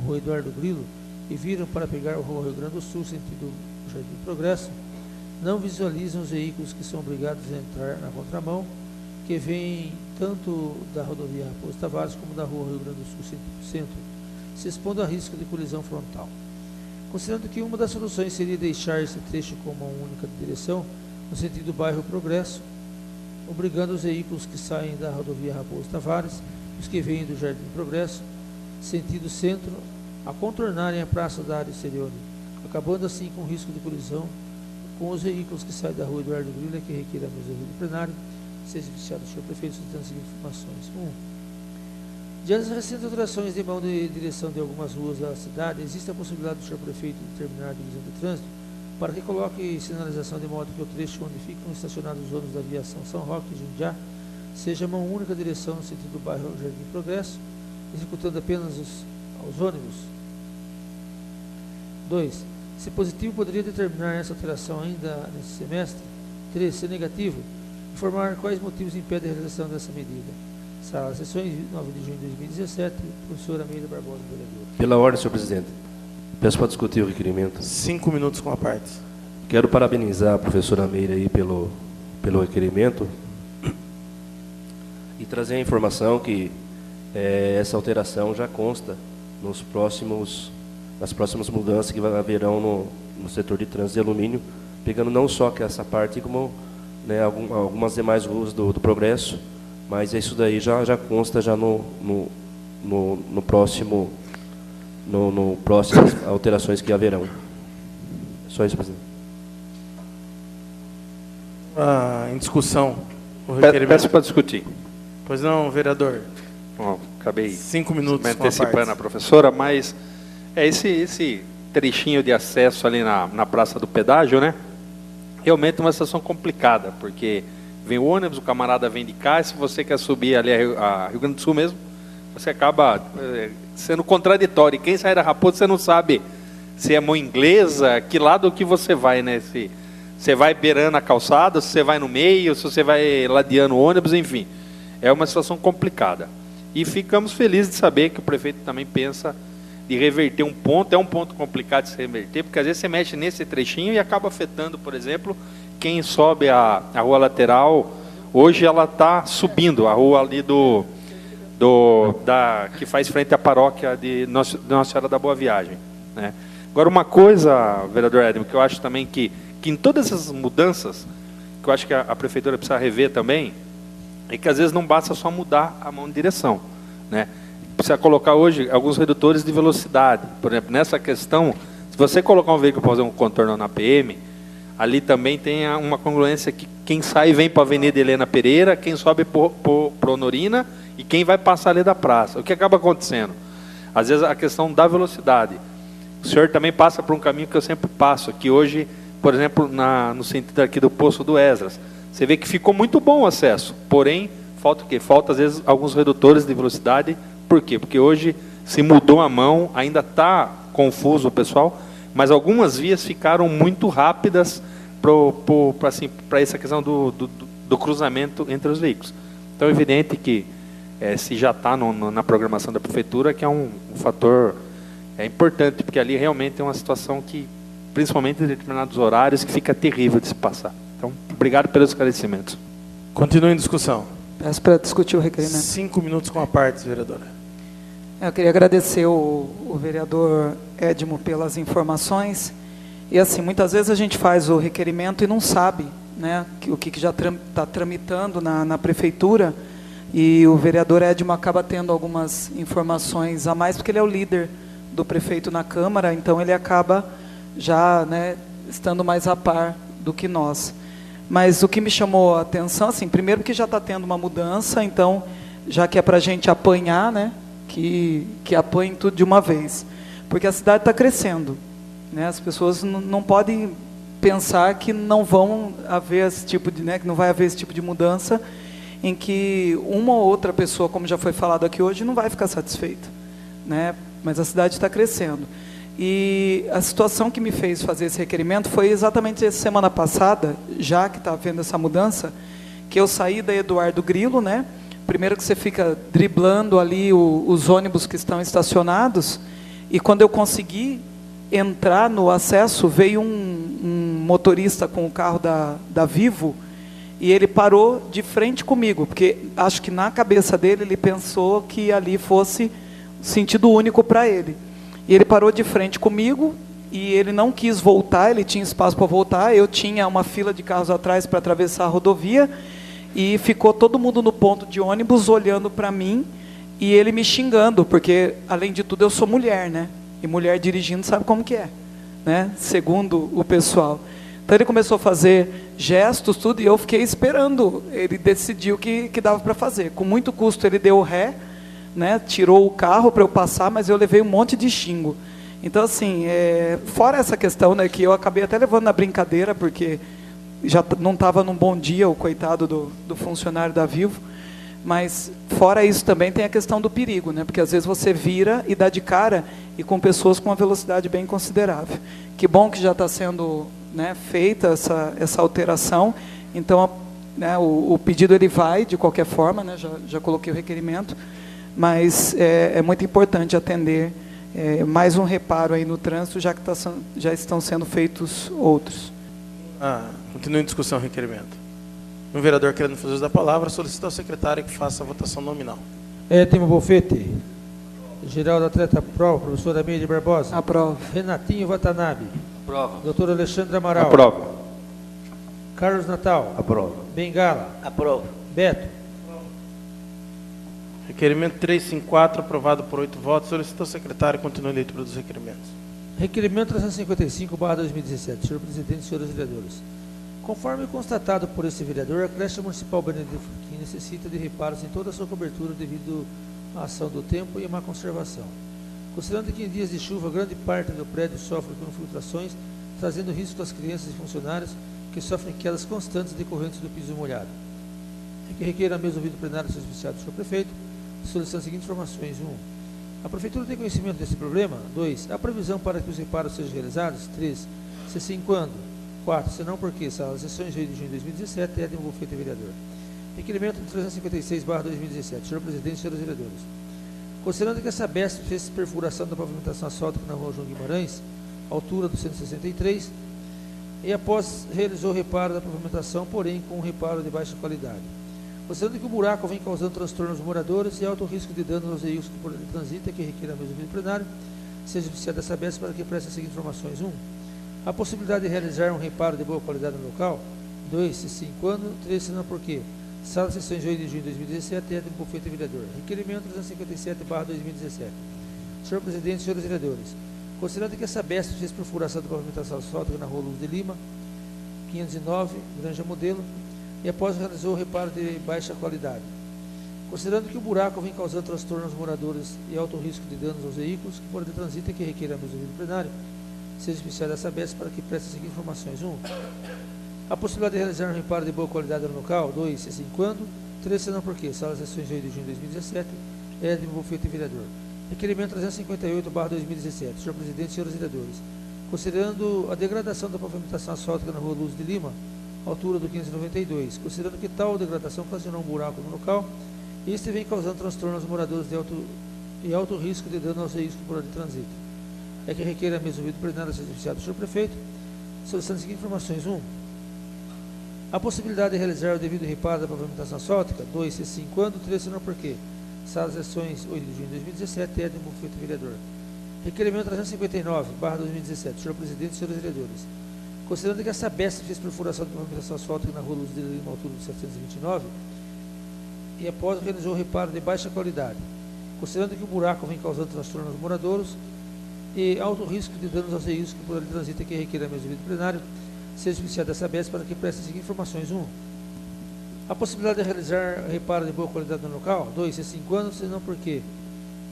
rua Eduardo Grilo e viram para pegar a rua Rio Grande do Sul, sentido Jardim Progresso, não visualizam os veículos que são obrigados a entrar na contramão, que vêm tanto da rodovia Raposo Tavares como da rua Rio Grande do Sul Centro, se expondo a risco de colisão frontal. Considerando que uma das soluções seria deixar esse trecho com uma única direção, no sentido do bairro Progresso, obrigando os veículos que saem da rodovia Raposo Tavares, os que vêm do Jardim Progresso, sentido centro, a contornarem a praça da área exterior, acabando assim com o risco de colisão com os veículos que saem da rua Eduardo Grilo, que requer a mesa do plenário, seja viciado o senhor prefeito, solicitando as seguintes informações. 1. Diante das recentes alterações de mão de direção de algumas ruas da cidade, existe a possibilidade do senhor prefeito determinar a divisão de trânsito para que coloque sinalização de modo que o trecho onde ficam estacionados os ônibus da aviação São Roque e Jundiá seja mão única direção no sentido do bairro Jardim Progresso, executando apenas os ônibus. 2. Se positivo, poderia determinar essa alteração ainda nesse semestre. 3. Se negativo, informar quais motivos impedem a realização dessa medida. Sala de sessões, 9 de junho de 2017, professora Meire Barbosa, vereadora. Pela ordem, senhor presidente. Peço para discutir o requerimento. 5 minutos com a parte. Quero parabenizar a professora Meire aí pelo requerimento e trazer a informação que essa alteração já consta nas próximas mudanças que haverão no setor de trânsito de alumínio, pegando não só que essa parte, como algumas demais ruas do Progresso, mas isso daí já consta já no próximas alterações que haverão. Só isso, presidente. Em discussão, o requerimento. Peço para discutir. Pois não, vereador. Bom, acabei 5 minutos me com a antecipando parte. a professora, mas esse trechinho de acesso ali na Praça do Pedágio, né? Realmente é uma situação complicada, porque vem o ônibus, o camarada vem de cá, e se você quer subir ali a Rio Grande do Sul mesmo, você acaba sendo contraditório. E quem sai da Raposo, você não sabe se é mão inglesa, que lado que você vai, né? Se você vai beirando a calçada, se você vai no meio, se você vai ladeando o ônibus, enfim. É uma situação complicada. E ficamos felizes de saber que o prefeito também pensa de reverter um ponto. É um ponto complicado de se reverter, porque às vezes você mexe nesse trechinho e acaba afetando, por exemplo, quem sobe a rua lateral. Hoje ela está subindo, a rua ali que faz frente à paróquia de Nossa Senhora da Boa Viagem, né? Agora, uma coisa, vereador Edmo, que eu acho também que em todas essas mudanças, que eu acho que a prefeitura precisa rever também, é que às vezes não basta só mudar a mão de direção, né? Precisa colocar hoje alguns redutores de velocidade. Por exemplo, nessa questão, se você colocar um veículo para fazer um contorno na PM, ali também tem uma congruência que quem sai vem para a Avenida Helena Pereira, quem sobe para Honorina e quem vai passar ali da praça. O que acaba acontecendo? Às vezes a questão da velocidade. O senhor também passa por um caminho que eu sempre passo, que hoje, por exemplo, no sentido aqui do Poço do Esdras, você vê que ficou muito bom o acesso, porém, falta o quê? Falta, às vezes, alguns redutores de velocidade. Por quê? Porque hoje se mudou a mão, ainda está confuso o pessoal, mas algumas vias ficaram muito rápidas para essa questão do cruzamento entre os veículos. Então, é evidente que, se já está na programação da prefeitura, que é um fator importante, porque ali realmente é uma situação que, principalmente em determinados horários, que fica terrível de se passar. Então, obrigado pelos esclarecimentos. Continua em discussão. Peço para discutir o requerimento. 5 minutos com a parte, vereadora. Eu queria agradecer o vereador Edmo pelas informações. E assim, muitas vezes a gente faz o requerimento e não sabe, né, o que já está tramitando na prefeitura, e o vereador Edmo acaba tendo algumas informações a mais, porque ele é o líder do prefeito na Câmara, então ele acaba já, né, estando mais a par do que nós. Mas o que me chamou a atenção, assim, primeiro que já está tendo uma mudança, então, já que é para a gente apanhar, né, que apanhem tudo de uma vez, porque a cidade está crescendo, né, as pessoas não podem pensar que não vão haver esse tipo de, né, que não vai haver esse tipo de mudança, em que uma ou outra pessoa, como já foi falado aqui hoje, não vai ficar satisfeita, né, mas a cidade está crescendo. E a situação que me fez fazer esse requerimento foi exatamente essa semana passada, já que está havendo essa mudança, que eu saí da Eduardo Grilo, né? Primeiro que você fica driblando ali os ônibus que estão estacionados, e quando eu consegui entrar no acesso, veio um motorista com o carro da Vivo, e ele parou de frente comigo, porque acho que na cabeça dele ele pensou que ali fosse sentido único para ele. E ele parou de frente comigo, e ele não quis voltar, ele tinha espaço para voltar, eu tinha uma fila de carros atrás para atravessar a rodovia, e ficou todo mundo no ponto de ônibus olhando para mim, e ele me xingando, porque, além de tudo, eu sou mulher, né? E mulher dirigindo sabe como que é, né? Segundo o pessoal. Então ele começou a fazer gestos, tudo, e eu fiquei esperando. Ele decidiu que dava para fazer. Com muito custo ele deu ré, né, tirou o carro para eu passar, mas eu levei um monte de xingo. Então, assim, fora essa questão, né, que eu acabei até levando na brincadeira, porque já não estava num bom dia o coitado do funcionário da Vivo, mas fora isso também tem a questão do perigo, né, porque às vezes você vira e dá de cara, e com pessoas com uma velocidade bem considerável. Que bom que já está sendo, né, feita essa alteração, então, né, o pedido ele vai de qualquer forma, né, já coloquei o requerimento, mas é muito importante atender mais um reparo aí no trânsito, já que já estão sendo feitos outros. Continua em discussão o requerimento. O vereador querendo fazer uso da palavra, solicita ao secretário que faça a votação nominal. Edmo Bolfetti. Geraldo Atleta, aprova. Professora Amélia Barbosa. Aprova. Renatinho Watanabe. Aprova. Doutor Alexandre Amaral. Aprova. Carlos Natal. Aprova. Bengala. Aprovo. Beto. Requerimento 354, aprovado por 8 votos. Solicita ao secretário que continue a leitura dos requerimentos. Requerimento 355/2017. Senhor presidente, senhores vereadores. Conforme constatado por esse vereador, a creche municipal Benedito Furquim necessita de reparos em toda a sua cobertura devido à ação do tempo e à má conservação. Considerando que em dias de chuva, grande parte do prédio sofre com infiltrações, trazendo risco às crianças e funcionários que sofrem quedas constantes decorrentes do piso molhado. Requeira mesmo ouvido plenário ser oficiado do senhor prefeito, solicitando as seguintes informações. 1. A prefeitura tem conhecimento desse problema? 2. A previsão para que os reparos sejam realizados? 3. Se sim, quando? 4. Se não, por quê? Sala, sessões de junho de 2017, Edmo Bolfetti, vereador. Requerimento 356/2017. Senhor presidente, senhores vereadores. Considerando que a Sabesp fez perfuração da pavimentação asfáltica na rua João Guimarães, altura do 163, e após realizou o reparo da pavimentação, porém com um reparo de baixa qualidade. Considerando que o buraco vem causando transtornos aos moradores e alto risco de danos aos veículos que por ele transitam, que requer a mesma vídeo plenário, seja oficiado da Sabesp para que preste as seguintes informações. 1. A possibilidade de realizar um reparo de boa qualidade no local. 2. Se sim, quando? 3. Se não, por quê? Sala de sessões de 8 de junho de 2017, do Bufete Vereador. Requerimento 357/2017. Senhor Presidente, senhores vereadores, considerando que a Sabesp fez perfuração da pavimentação asfáltica na rua Luz de Lima, 509, Granja Modelo, e após realizou o reparo de baixa qualidade. Considerando que o buraco vem causando transtorno aos moradores e alto risco de danos aos veículos que por ele transitam e que requer a mesma vídeo plenário, seja oficial da Sabesp para que preste as seguintes informações. 1. A possibilidade de realizar um reparo de boa qualidade no local. 2. Se sim, quando? 3. Se não, por quê? Sala de sessões de 8 de junho de 2017, do Bufete Vereador. Requerimento 358/2017. Senhor Presidente, senhores vereadores, considerando a degradação da pavimentação asfáltica na rua Luz de Lima, altura do 592, considerando que tal degradação ocasionou um buraco no local, e este vem causando transtorno aos moradores de alto risco de dano aos veículos por onde transitam. É que requer a mesma vídeo plenário seja oficiado do senhor prefeito, solicitando as seguintes informações. 1. A possibilidade de realizar o devido reparo da pavimentação asfáltica. 2. Se sim, quando? 3. Se não, por quê? Sala de sessões 8 de junho de 2017, do Bufete Vereador. Requerimento 359/2017. Senhor Presidente, senhores vereadores, considerando que a Sabesp fez perfuração de pavimentação asfáltica na rua Luz de Lima, altura do 729, e após realizou o reparo de baixa qualidade, considerando que o buraco vem causando transtorno aos moradores e alto risco de danos aos veículos que por ali transitam que requer a mesma vídeo plenário, seja oficiado da Sabesp para que preste as seguintes informações. 1. A possibilidade de realizar reparo de boa qualidade no local. 2. Se sim, quando? Se não, por quê?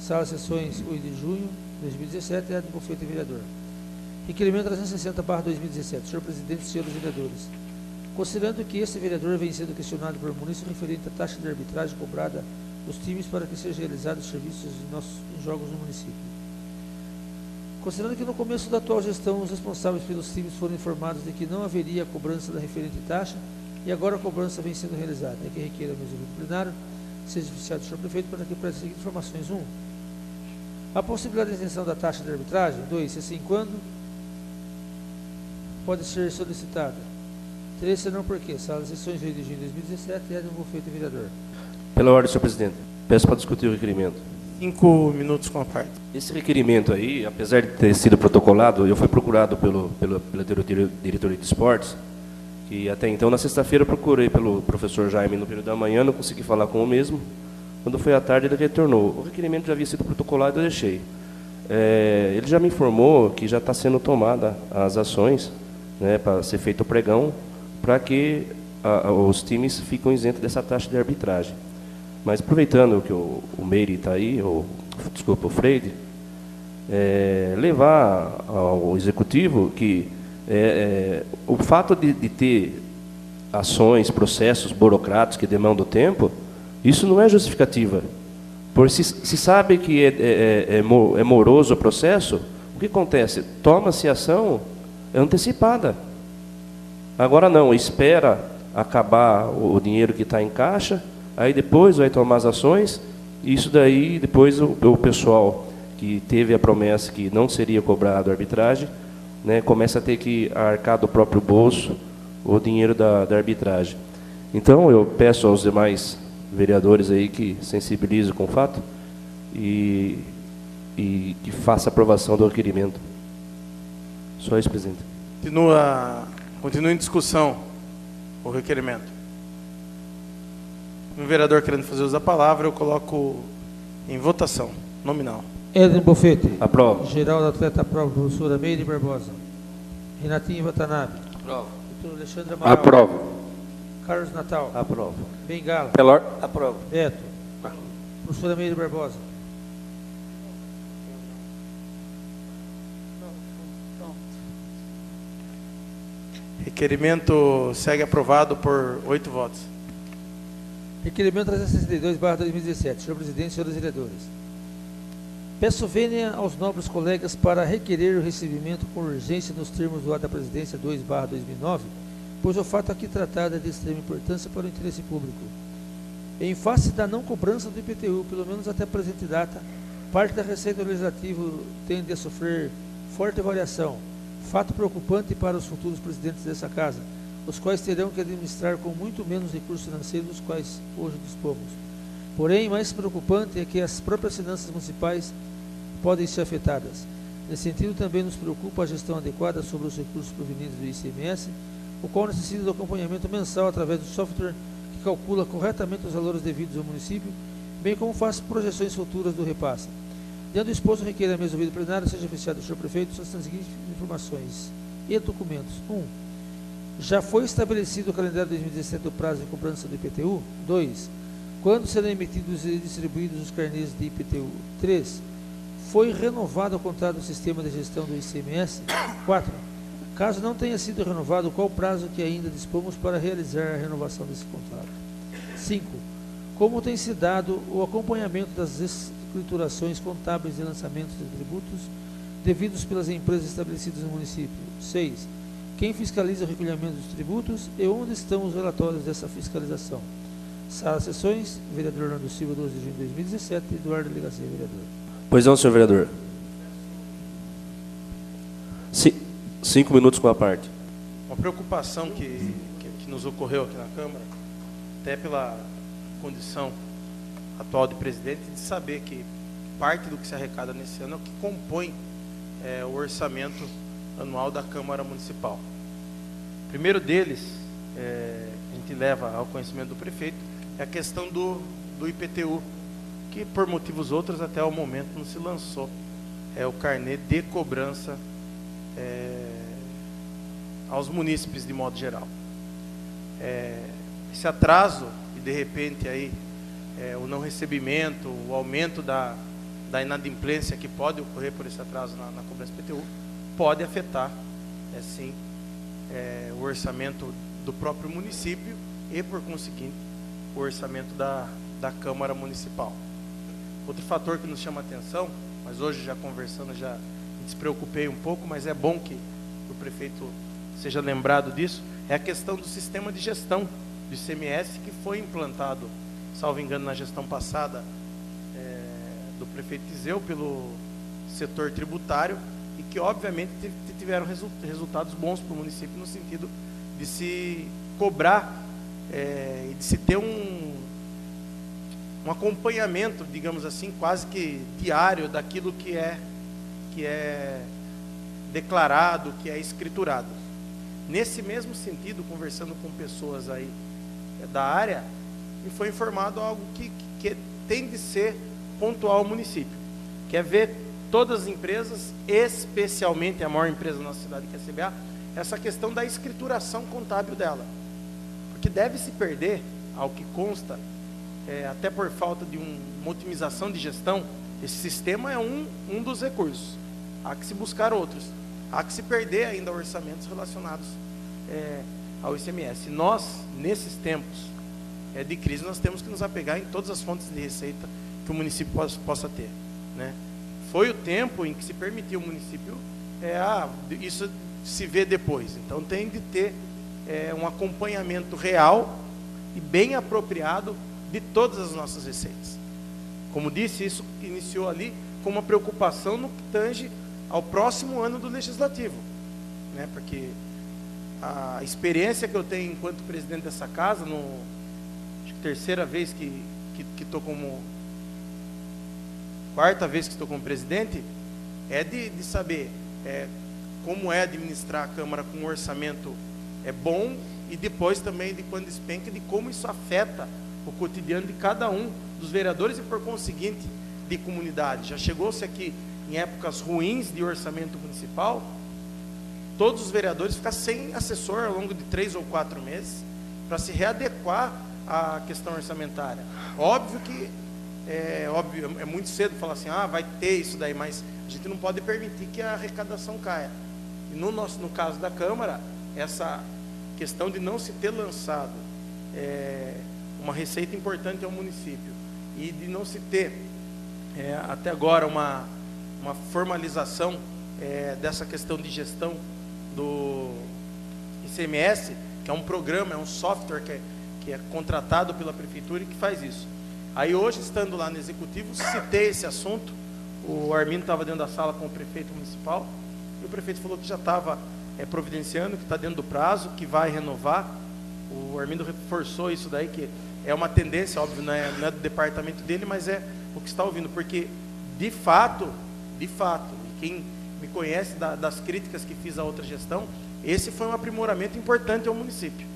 Sala de sessões 8 de junho de 2017, do Bufete Vereador. Requerimento 360/2017. Senhor Presidente, senhores vereadores, considerando que este vereador vem sendo questionado por munícipe referente à taxa de arbitragem cobrada dos times para que sejam realizados serviços em jogos no município. Considerando que no começo da atual gestão os responsáveis pelos times foram informados de que não haveria cobrança da referente taxa e agora a cobrança vem sendo realizada, é que requer a mesma vídeo plenário seja oficiado do senhor prefeito para que preste as seguintes informações. 1. A possibilidade de isenção da taxa de arbitragem. 2. Se sim, quando? Pode ser solicitada. 3. Se não, por quê? Sala de sessões de 8 de junho de 2017, do Bufete Vereador. Pela ordem, senhor presidente. Peço para discutir o requerimento. 5 minutos com a parte. Esse requerimento aí, apesar de ter sido protocolado, eu fui procurado pela diretoria de esportes, que até então, na sexta-feira, eu procurei pelo professor Jaime no período da manhã, não consegui falar com o mesmo. Quando foi à tarde, ele retornou. O requerimento já havia sido protocolado, eu deixei. Ele já me informou que já está sendo tomada as ações, né, para ser feito o pregão, para que os times fiquem isentos dessa taxa de arbitragem. Mas aproveitando que o Meire está aí, o Freire, levar ao executivo que o fato de ter ações, processos burocráticos que demandam tempo, isso não é justificativa. Por se sabe que é moroso o processo, o que acontece? Toma-se ação antecipada. Agora não, espera acabar o dinheiro que está em caixa, aí depois vai tomar as ações, e isso daí depois o pessoal que teve a promessa que não seria cobrado a arbitragem, né, começa a ter que arcar do próprio bolso o dinheiro da arbitragem. Então eu peço aos demais vereadores aí que sensibilizem com o fato e que faça a aprovação do requerimento. Só isso, presidente. Continua em discussão o requerimento. Um vereador querendo fazer uso da palavra, eu coloco em votação nominal. Edno Bufete. Aprovo. Geraldo Atleta, aprova. Professora Meire Barbosa. Renatinho Watanabe. Aprovo. Doutor Alexandre Amaral. Aprovo. Carlos Natal. Aprovo. Bengala. Aprovo. Beto. Professora Meire Barbosa. Requerimento segue aprovado por 8 votos. Requerimento 362/2017. Senhor Presidente, senhores vereadores, peço vênia aos nobres colegas para requerer o recebimento com urgência nos termos do ato da presidência 2/2009, pois o fato aqui tratado é de extrema importância para o interesse público. Em face da não cobrança do IPTU, pelo menos até a presente data, Parte da receita legislativa tende a sofrer forte variação, fato preocupante para os futuros presidentes dessa casa, os quais terão que administrar com muito menos recursos financeiros dos quais hoje dispomos. Porém, mais preocupante é que as próprias finanças municipais podem ser afetadas. Nesse sentido, também nos preocupa a gestão adequada sobre os recursos provenientes do ICMS, o qual necessita do acompanhamento mensal através do software que calcula corretamente os valores devidos ao município, bem como faz projeções futuras do repasse. Diante do exposto, requer a mesa ouvida plenária seja oficiado do senhor prefeito as seguintes informações e documentos. 1. Já foi estabelecido o calendário de 2017 do prazo de cobrança do IPTU? 2. Quando serão emitidos e distribuídos os carnês de IPTU? 3. Foi renovado o contrato do sistema de gestão do ICMS? 4. Caso não tenha sido renovado, qual o prazo que ainda dispomos para realizar a renovação desse contrato? 5. Como tem se dado o acompanhamento das escriturações contábeis de lançamentos de tributos devidos pelas empresas estabelecidas no município? 6. Quem fiscaliza o recolhimento dos tributos e onde estão os relatórios dessa fiscalização? Sala de Sessões, vereador Orlando Silva, 12 de junho de 2017, Eduardo Delegacia, vereador. Pois não, senhor vereador. 5 minutos com a parte. Uma preocupação que nos ocorreu aqui na Câmara, até pela condição atual de presidente, de saber que parte do que se arrecada nesse ano é o que compõe o orçamento anual da Câmara Municipal. O primeiro deles, a gente leva ao conhecimento do prefeito, é a questão do IPTU, que por motivos outros até o momento não se lançou o carnê de cobrança aos munícipes de modo geral. Esse atraso e de repente aí o não recebimento, o aumento da inadimplência que pode ocorrer por esse atraso na cobrança IPTU pode afetar sim o orçamento do próprio município e por conseguinte o orçamento da Câmara Municipal. Outro fator que nos chama a atenção, mas hoje já conversando já me despreocupei um pouco, mas é bom que o prefeito seja lembrado disso, é a questão do sistema de gestão do ICMS que foi implantado, salvo engano, na gestão passada do prefeito Tiseu pelo setor tributário e que obviamente tiveram resultados bons para o município no sentido de se cobrar e de se ter um acompanhamento, digamos assim, quase que diário daquilo que é declarado, que é escriturado. Nesse mesmo sentido, conversando com pessoas aí da área, me foi informado algo que tem de ser pontual ao município, que é ver todas as empresas, especialmente a maior empresa da nossa cidade, que é a CBA, essa questão da escrituração contábil dela. Porque deve se perder, ao que consta, até por falta de uma otimização de gestão, esse sistema é um dos recursos. Há que se buscar outros. Há que se perder ainda orçamentos relacionados ao ICMS. Nós, nesses tempos de crise, nós temos que nos apegar em todas as fontes de receita que o município possa ter, né? Foi o tempo em que se permitiu o município, isso se vê depois. Então tem de ter um acompanhamento real e bem apropriado de todas as nossas receitas. Como disse, isso iniciou ali com uma preocupação no que tange ao próximo ano do Legislativo, né? Porque a experiência que eu tenho enquanto presidente dessa casa, acho que terceira vez que estou como... quarta vez que estou como presidente, é de saber como é administrar a Câmara com um orçamento bom e depois também de quando despenca, de como isso afeta o cotidiano de cada um dos vereadores e por conseguinte de comunidade. Já chegou-se aqui em épocas ruins de orçamento municipal, todos os vereadores ficam sem assessor ao longo de 3 ou 4 meses para se readequar à questão orçamentária. Óbvio que é muito cedo falar assim, vai ter isso daí, mas a gente não pode permitir que a arrecadação caia. E no caso da Câmara, essa questão de não se ter lançado uma receita importante ao município e de não se ter até agora uma formalização dessa questão de gestão do ICMS, que é um programa, é um software que é contratado pela prefeitura e que faz isso. Aí hoje, estando lá no executivo, citei esse assunto o Armindo estava dentro da sala com o prefeito municipal, e o prefeito falou que já estava providenciando, que está dentro do prazo, que vai renovar. O Armindo reforçou isso daí, que é uma tendência, óbvio, não é do departamento dele, mas é o que está ouvindo, porque de fato, e quem me conhece das críticas que fiz à outra gestão, esse foi um aprimoramento importante ao município.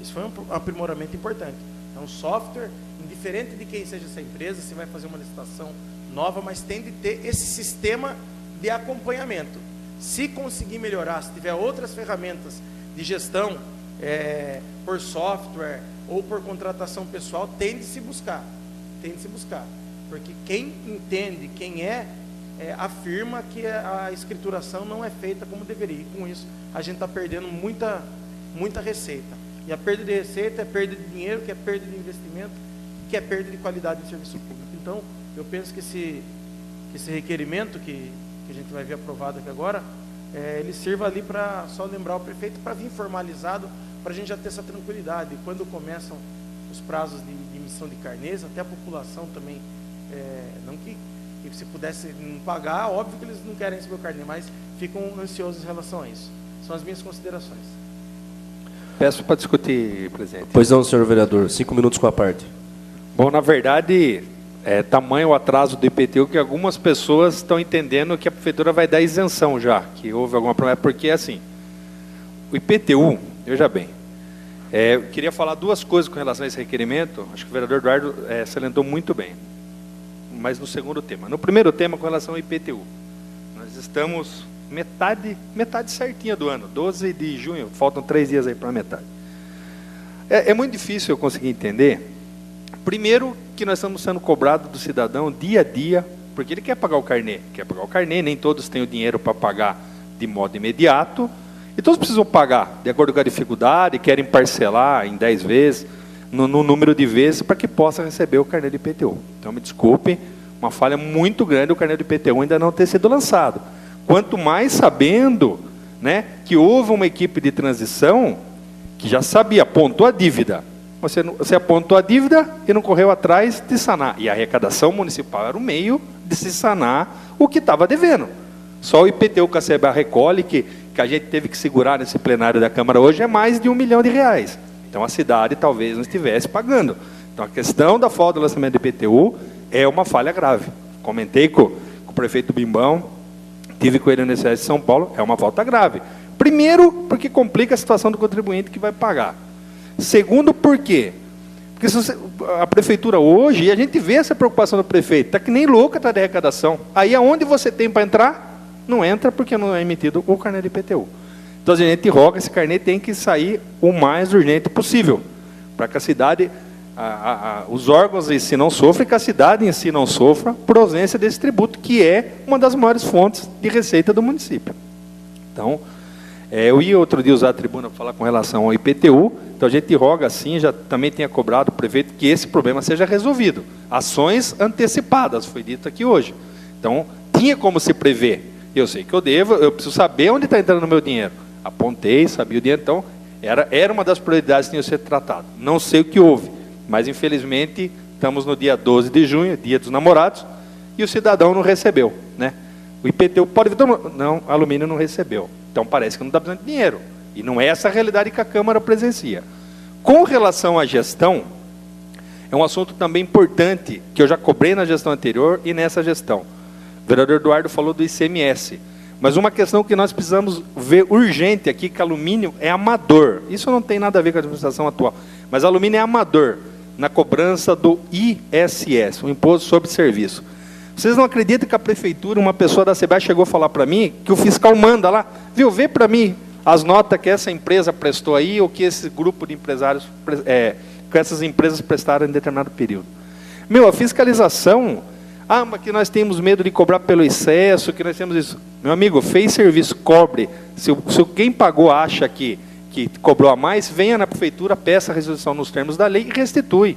Esse foi um aprimoramento importante. É um software, indiferente de quem seja essa empresa, se vai fazer uma licitação nova, mas tem de ter esse sistema de acompanhamento. Se conseguir melhorar, se tiver outras ferramentas de gestão, por software ou por contratação pessoal, tem de se buscar. Porque quem entende, quem afirma que a escrituração não é feita como deveria. E com isso, a gente está perdendo muita receita. E a perda de receita é perda de dinheiro, que é perda de investimento, que é perda de qualidade de serviço público. Então, eu penso que esse requerimento que a gente vai ver aprovado aqui agora, ele sirva ali para só lembrar o prefeito, para vir formalizado, para a gente já ter essa tranquilidade. E quando começam os prazos de emissão de carnês, até a população também, não que se pudesse não pagar, óbvio que eles não querem receber o carnê, mas ficam ansiosos em relação a isso. São as minhas considerações. Peço para discutir, presidente. Pois não, senhor vereador, 5 minutos com a parte. Bom, na verdade, tamanho o atraso do IPTU que algumas pessoas estão entendendo que a prefeitura vai dar isenção já, que houve alguma promessa, porque assim, o IPTU, veja bem, eu queria falar duas coisas com relação a esse requerimento, acho que o vereador Eduardo salientou muito bem, mas no segundo tema. No primeiro tema, com relação ao IPTU, nós estamos metade certinha do ano, 12 de junho, faltam 3 dias aí para a metade. É muito difícil eu conseguir entender. Primeiro, que nós estamos sendo cobrados do cidadão dia a dia, porque ele quer pagar o carnê, nem todos têm o dinheiro para pagar de modo imediato, e todos precisam pagar, de acordo com a dificuldade, querem parcelar em 10 vezes, no número de vezes, para que possa receber o carnê de IPTU. Então, me desculpe, uma falha muito grande o carnê de IPTU ainda não ter sido lançado. Quanto mais sabendo, né, que houve uma equipe de transição que já sabia, apontou a dívida. Você apontou a dívida e não correu atrás de sanar. E a arrecadação municipal era o meio de se sanar o que estava devendo. Só o IPTU que a CBA recolhe, que a gente teve que segurar nesse plenário da Câmara hoje, é mais de R$1 milhão. Então a cidade talvez não estivesse pagando. Então a questão da falta do lançamento do IPTU é uma falha grave. Comentei com o prefeito Bimbão, tive com ele na Universidade de São Paulo, é uma falta grave. Primeiro, porque complica a situação do contribuinte que vai pagar. Segundo, por quê? Porque a prefeitura hoje, e a gente vê essa preocupação do prefeito, está que nem louca está de arrecadação. Aí aonde você tem para entrar, não entra porque não é emitido o carnê de IPTU. Então a gente roga, esse carnê tem que sair o mais urgente possível, para que a cidade, os órgãos em si não sofram, que a cidade em si não sofra por ausência desse tributo, que é uma das maiores fontes de receita do município. Então, eu ia outro dia usar a tribuna para falar com relação ao IPTU, então a gente roga assim, já também tenha cobrado o prefeito que esse problema seja resolvido. Ações antecipadas, foi dito aqui hoje. Então, tinha como se prever. Eu sei que eu preciso saber onde está entrando o meu dinheiro. Apontei, sabia o dinheiro, então era uma das prioridades que tinha que ser tratado. Não sei o que houve, mas infelizmente estamos no dia 12 de junho, dia dos namorados, e o cidadão não recebeu, né? O IPTU pode... Não, a Alumínio não recebeu. Então parece que não está precisando de dinheiro. E não é essa a realidade que a Câmara presencia. Com relação à gestão, é um assunto também importante, que eu já cobrei na gestão anterior e nessa gestão. O vereador Eduardo falou do ICMS. Mas uma questão que nós precisamos ver urgente aqui, que alumínio é amador. Isso não tem nada a ver com a administração atual. Mas alumínio é amador na cobrança do ISS, o Imposto sobre Serviço. Vocês não acreditam que a prefeitura, uma pessoa da CBA chegou a falar para mim, que o fiscal manda lá, viu, vê para mim as notas que essa empresa prestou aí, ou que esse grupo de empresários, que essas empresas prestaram em determinado período. A fiscalização, mas que nós temos medo de cobrar pelo excesso, que nós temos isso. Meu amigo, fez serviço, cobre. Se quem pagou acha que cobrou a mais, venha na prefeitura, peça a resolução nos termos da lei e restitui.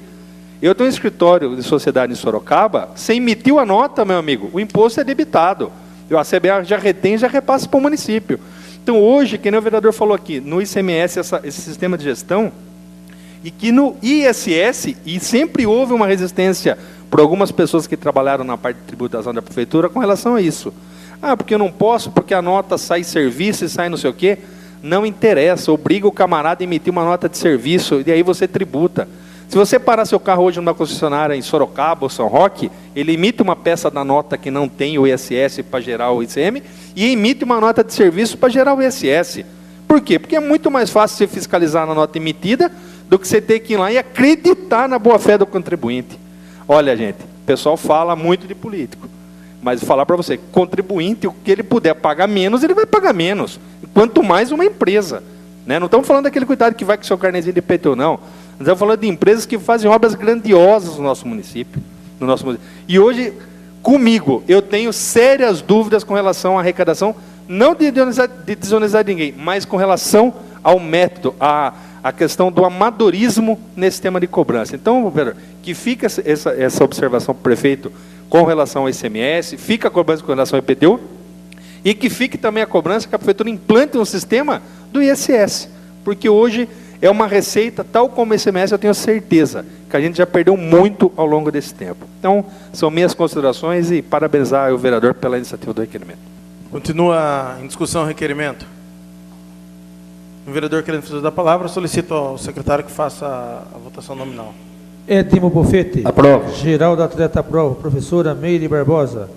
Eu tenho um escritório de sociedade em Sorocaba, você emitiu a nota, meu amigo, o imposto é debitado. A CBA já retém, já repassa para o município. Então, hoje, que nem o vereador falou aqui, no ICMS, esse sistema de gestão, e que no ISS, e sempre houve uma resistência por algumas pessoas que trabalharam na parte de tributação da prefeitura com relação a isso. Ah, porque eu não posso, porque a nota sai serviço e sai não sei o quê. Não interessa, obriga o camarada a emitir uma nota de serviço e aí você tributa. Se você parar seu carro hoje numa concessionária em Sorocaba ou São Roque, ele emite uma peça da nota que não tem o ISS para gerar o ICM e emite uma nota de serviço para gerar o ISS. Por quê? Porque é muito mais fácil você fiscalizar na nota emitida do que você ter que ir lá e acreditar na boa-fé do contribuinte. Olha, gente, o pessoal fala muito de político, mas vou falar para você, contribuinte, o que ele puder pagar menos, ele vai pagar menos. Quanto mais uma empresa. Né? Não estamos falando daquele cuidado que vai com o seu carnezinho de IPTU, não. Nós estamos falando de empresas que fazem obras grandiosas no nosso município. E hoje, comigo, eu tenho sérias dúvidas com relação à arrecadação, não de desonestar ninguém, mas com relação ao método, a questão do amadorismo nesse tema de cobrança. Então, vereador, que fica essa observação para o prefeito com relação ao ICMS, fica a cobrança com relação ao IPTU, e que fique também a cobrança que a prefeitura implante um sistema do ISS, porque hoje é uma receita, tal como o ICMS, eu tenho certeza que a gente já perdeu muito ao longo desse tempo. Então, são minhas considerações e parabenizar o vereador pela iniciativa do requerimento. Continua em discussão o requerimento. O vereador querendo fazer da palavra, solicito ao secretário que faça a votação nominal. Edmo Bofete. Aprovo. Geraldo Atleta, aprova. Professora Meire Barbosa.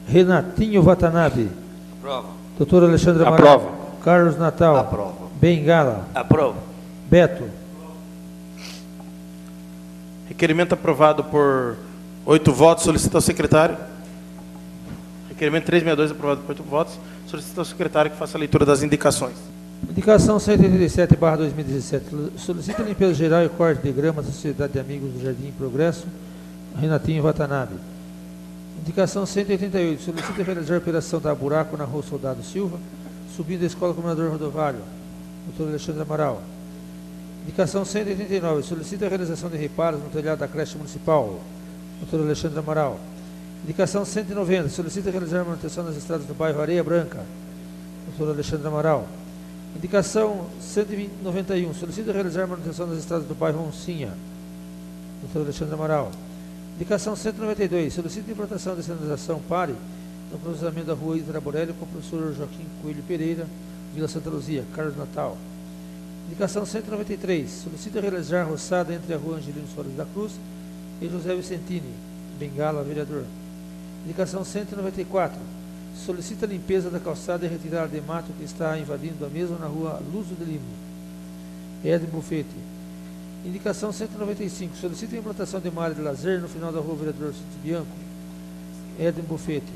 Renatinho Watanabe. Aprovo. Doutor Alexandre Amaral. Aprova. Carlos Natal. Aprovo. Bengala. Aprovo. Beto. Requerimento aprovado por 8 votos. Solicito ao secretário. Requerimento 362 aprovado por 8 votos. Solicito ao secretário que faça a leitura das indicações. Indicação 187/2017. Solicita limpeza geral e corte de grama da Sociedade de Amigos do Jardim Progresso. Renatinho Watanabe. Indicação 188. Solicita realizar operação da buraco na rua Soldado Silva, subindo a Escola Comendador Rodovário. Doutor Alexandre Amaral. Indicação 189. Solicita a realização de reparos no telhado da creche municipal. Doutor Alexandre Amaral. Indicação 190. Solicita realizar manutenção nas estradas do bairro Areia Branca. Doutor Alexandre Amaral. Indicação 191. Solicita realizar manutenção nas estradas do bairro Oncinha. Doutor Alexandre Amaral. Indicação 192. Solicita implantação da sinalização pare no cruzamento da rua Itra Borelli com o professor Joaquim Coelho Pereira, Vila Santa Luzia, Carlos Natal. Indicação 193. Solicita realizar roçada entre a rua Angelino Soares da Cruz e José Vicentini, Bengala, vereador. Indicação 194. Solicita limpeza da calçada e retirada de mato que está invadindo a mesma na rua Luso de Limo. Edmo Bufete. Indicação 195. Solicita a implantação de uma área de lazer no final da rua Vereador Cito Bianco. Edmo Bufete.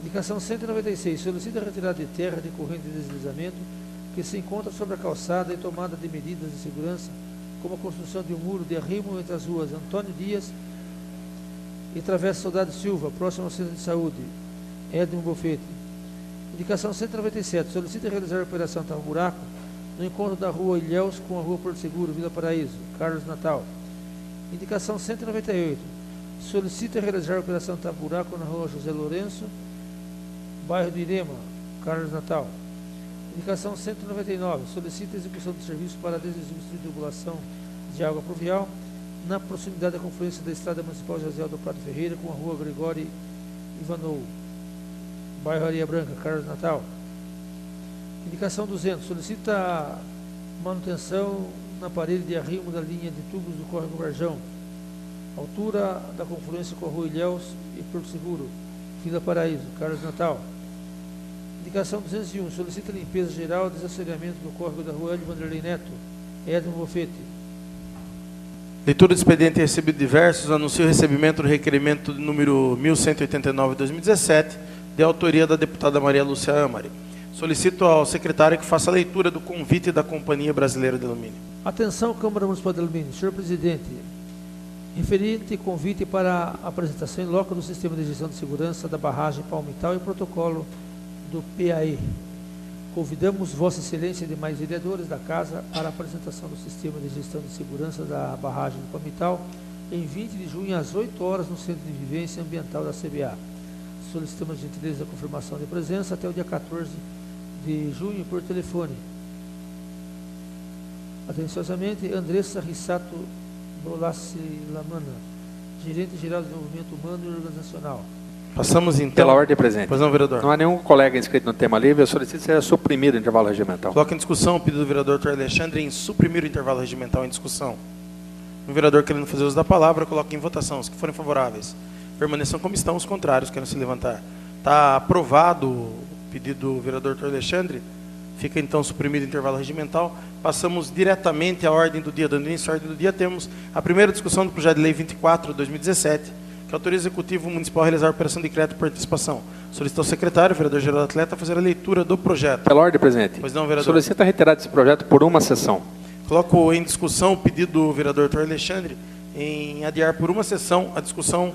Indicação 196. Solicita a retirada de terra decorrente de deslizamento que se encontra sobre a calçada e tomada de medidas de segurança, como a construção de um muro de arrimo entre as ruas Antônio Dias e Travessa Soldado Silva, próximo ao Centro de Saúde. Edmo Bofete. Indicação 197. Solicita realizar a operação Tapa Buraco no encontro da rua Ilhéus com a rua Porto Seguro, Vila Paraíso, Carlos Natal. Indicação 198. Solicita realizar a operação Tapa Buraco na rua José Lourenço, bairro do Irema, Carlos Natal. Indicação 199. Solicita execução de serviço para distribuição de água pluvial na proximidade da confluência da Estrada Municipal José do Prado Ferreira com a rua Gregório Ivanou, bairro Areia Branca, Carlos Natal. Indicação 200. Solicita manutenção na parede de arrimo da linha de tubos do córrego Varjão, altura da confluência com a rua Ilhéus e Porto Seguro, Vila Paraíso, Carlos Natal. Indicação 201. Solicita limpeza geral e desassoreamento do córrego da rua Hélio Vanderlei Neto. Edmo Bofete. Leitura do expediente recebido diversos. Anuncio o recebimento do requerimento número 1189 de 2017, de autoria da deputada Maria Lúcia Amari. Solicito ao secretário que faça a leitura do convite da Companhia Brasileira de Alumínio. Atenção, Câmara Municipal de Alumínio. Senhor Presidente, referente convite para a apresentação em loco do Sistema de Gestão de Segurança da Barragem Palmital e protocolo do PAE. Convidamos Vossa Excelência e demais vereadores da Casa para a apresentação do Sistema de Gestão de Segurança da Barragem do Palmital em 20 de junho, às 8 horas, no Centro de Vivência Ambiental da CBA. Solicitamos a gentileza a confirmação de presença até o dia 14 de junho por telefone. Atenciosamente, Andressa Rissato Bolassi Lamana, gerente-geral de desenvolvimento humano e organizacional. Passamos então... Pela ordem presente. Pois não, vereador. Não há nenhum colega inscrito no tema livre, eu solicito que seja suprimido o intervalo regimental. Coloca em discussão o pedido do vereador Dr. Alexandre em suprimir o intervalo regimental em discussão. O vereador querendo fazer uso da palavra, coloca em votação. Os que forem favoráveis, permaneçam como estão. Os contrários, querem se levantar. Está aprovado o pedido do vereador Dr. Alexandre. Fica então suprimido o intervalo regimental. Passamos diretamente à ordem do dia. Dando início à ordem do dia, temos a primeira discussão do projeto de lei 24/2017, que autoriza o Executivo Municipal a realizar a operação de crédito por antecipação. Solicita ao secretário, vereador-geral do Atleta, fazer a leitura do projeto. Pela ordem presente. Pois não, vereador. Solicita a retirada desse projeto por uma sessão. Coloco em discussão o pedido do vereador Dr. Alexandre em adiar por uma sessão a discussão,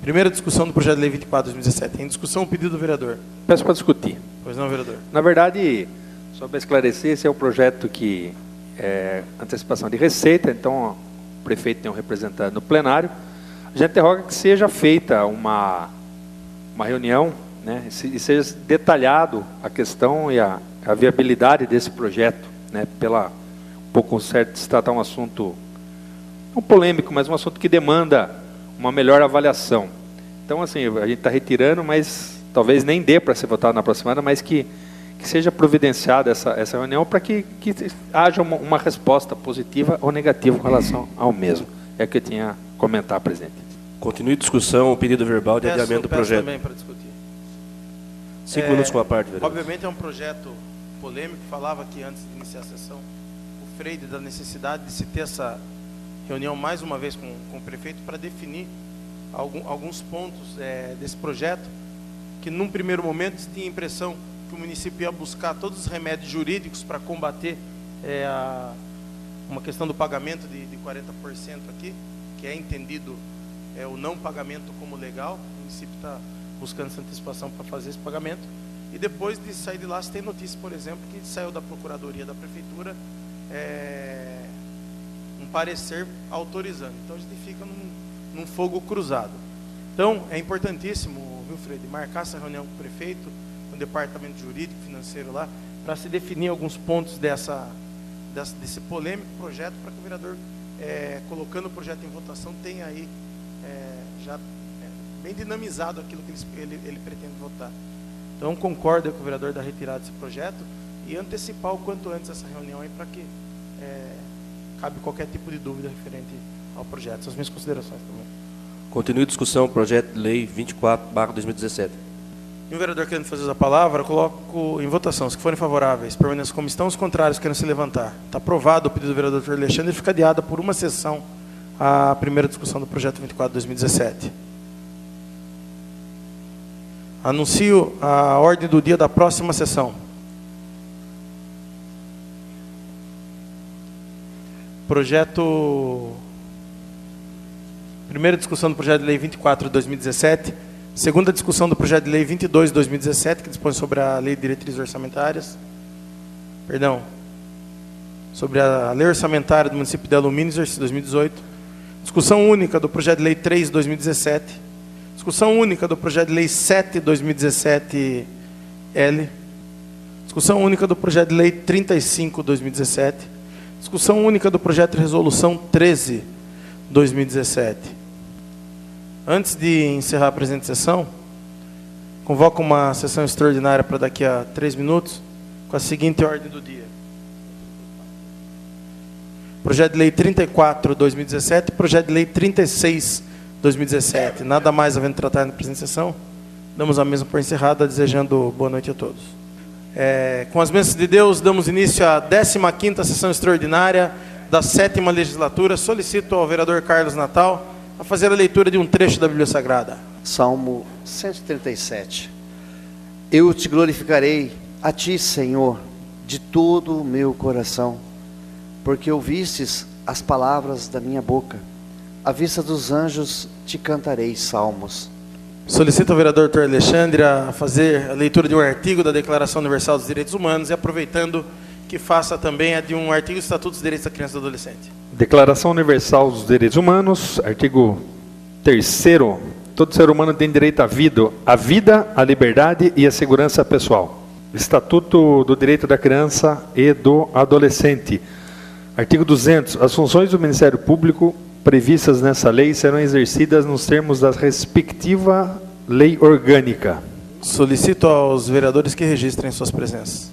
primeira discussão do projeto de lei 24/2017. Em discussão o pedido do vereador. Peço para discutir. Pois não, vereador. Na verdade, só para esclarecer, esse é o projeto que é antecipação de receita, então o prefeito tem um representante no plenário. A gente interroga que seja feita uma reunião, né, e seja detalhado a questão e a viabilidade desse projeto, né, um pouco certo de se tratar um assunto, não polêmico, mas um assunto que demanda uma melhor avaliação. Então, assim, a gente está retirando, mas talvez nem dê para ser votado na próxima semana, mas que seja providenciada essa reunião para que haja uma resposta positiva ou negativa com relação ao mesmo. É o que eu tinha a comentar, presidente. Continue discussão, o pedido verbal de adiamento do projeto. Também para discutir. 5 minutos com a parte, vereador. Obviamente é um projeto polêmico. Falava aqui antes de iniciar a sessão o Freire da necessidade de se ter essa reunião mais uma vez com o prefeito para definir alguns pontos desse projeto que num primeiro momento se tinha a impressão que o município ia buscar todos os remédios jurídicos para combater uma questão do pagamento de 40% aqui, que é entendido o não pagamento como legal. O município está buscando essa antecipação para fazer esse pagamento. E depois de sair de lá, se tem notícia, por exemplo, que saiu da Procuradoria da Prefeitura um parecer autorizando. Então a gente fica num fogo cruzado. Então é importantíssimo, viu, Freire, marcar essa reunião com o prefeito, com o departamento jurídico, financeiro lá, para se definir alguns pontos desse polêmico projeto, para que o vereador, colocando o projeto em votação, tenha aí já bem dinamizado aquilo que ele pretende votar. Então concordo com o vereador da retirada desse projeto e antecipar o quanto antes essa reunião aí, para que cabe qualquer tipo de dúvida referente ao projeto. Essas minhas considerações também. Continue discussão, projeto de lei 24/2017. E o vereador querendo fazer a palavra, coloco em votação. Os que forem favoráveis, permaneçam como estão. Os contrários, querem se levantar. Está aprovado o pedido do vereador Dr. Alexandre e fica adiada por uma sessão a primeira discussão do projeto 24/2017. Anuncio a ordem do dia da próxima sessão. Primeira discussão do projeto de lei 24/2017. Segunda discussão do projeto de lei 22/2017, que dispõe sobre a lei de diretrizes orçamentárias. Perdão. Sobre a lei orçamentária do município de Alumínio, exercício 2018. Discussão única do projeto de lei 3/2017. Discussão única do projeto de lei 7/2017-L. Discussão única do projeto de lei 35/2017. Discussão única do projeto de resolução 13/2017. Antes de encerrar a presente sessão, convoco uma sessão extraordinária para daqui a 3 minutos, com a seguinte ordem do dia. Projeto de lei 34/2017 e projeto de lei 36/2017. Nada mais havendo tratado na presente sessão, damos a mesa por encerrada, desejando boa noite a todos. Com as bênçãos de Deus, damos início à 15ª sessão extraordinária da 7ª legislatura. Solicito ao vereador Carlos Natal a fazer a leitura de um trecho da Bíblia Sagrada. Salmo 137. Eu te glorificarei a ti, Senhor, de todo o meu coração, porque ouvistes as palavras da minha boca. À vista dos anjos te cantarei salmos. Solicito ao vereador Dr. Alexandre a fazer a leitura de um artigo da Declaração Universal dos Direitos Humanos e aproveitando que faça também a de um artigo do Estatuto dos Direitos da Criança e do Adolescente. Declaração Universal dos Direitos Humanos, artigo 3º. Todo ser humano tem direito à vida, à liberdade e à segurança pessoal. Estatuto do Direito da Criança e do Adolescente. Artigo 200. As funções do Ministério Público previstas nessa lei serão exercidas nos termos da respectiva lei orgânica. Solicito aos vereadores que registrem suas presenças.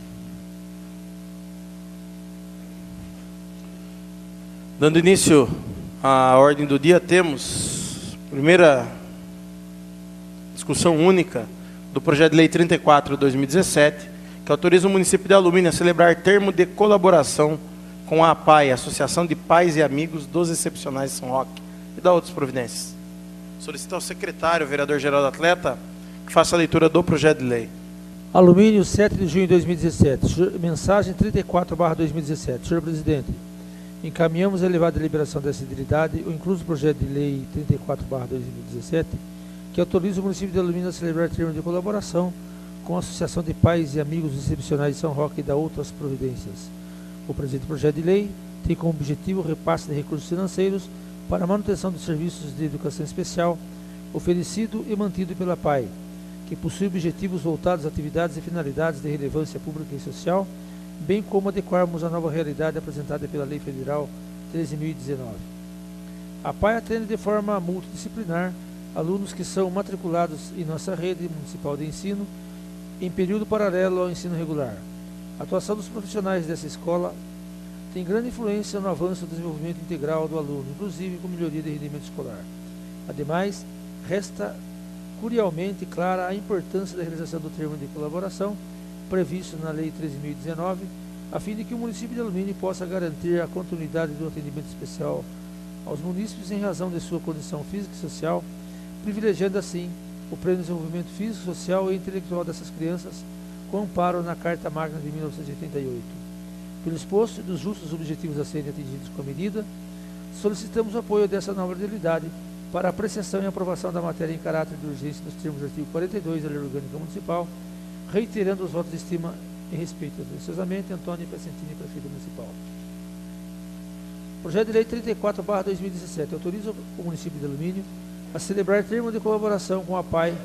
Dando início à ordem do dia, temos primeira discussão única do projeto de lei 34/2017, que autoriza o município de Alumínio a celebrar termo de colaboração com a APAI, Associação de Pais e Amigos dos Excepcionais de São Roque, e da outras providências. Solicito ao secretário, vereador Geraldo Atleta, que faça a leitura do projeto de lei. Alumínio, 7 de junho de 2017. Mensagem 34/2017. Senhor presidente, encaminhamos a elevada deliberação dessa idilidade o incluso projeto de lei 34/2017, que autoriza o município de Alumínio a celebrar termo de colaboração com a Associação de Pais e Amigos Excepcionais de São Roque e da outras providências. O presente projeto de lei tem como objetivo o repasse de recursos financeiros para a manutenção dos serviços de educação especial oferecido e mantido pela PAI, que possui objetivos voltados a atividades e finalidades de relevância pública e social, bem como adequarmos à nova realidade apresentada pela Lei Federal 13.019. A PAI atende de forma multidisciplinar alunos que são matriculados em nossa rede municipal de ensino em período paralelo ao ensino regular. A atuação dos profissionais dessa escola tem grande influência no avanço do desenvolvimento integral do aluno, inclusive com melhoria de rendimento escolar. Ademais, resta curialmente clara a importância da realização do termo de colaboração previsto na Lei 13.019, a fim de que o município de Alumínio possa garantir a continuidade do atendimento especial aos munícipes em razão de sua condição física e social, privilegiando assim o pleno desenvolvimento físico, social e intelectual dessas crianças, com amparo na Carta Magna de 1988. Pelo exposto e dos justos objetivos a serem atingidos com a medida, solicitamos o apoio dessa nova legalidade para apreciação e aprovação da matéria em caráter de urgência nos termos do artigo 42 da Lei Orgânica Municipal, reiterando os votos de estima e respeito. Atenciosamente, Antônio Piacentini, Prefeito Municipal. Projeto de Lei 34/2017 autoriza o município de Alumínio a celebrar termo de colaboração com a PAI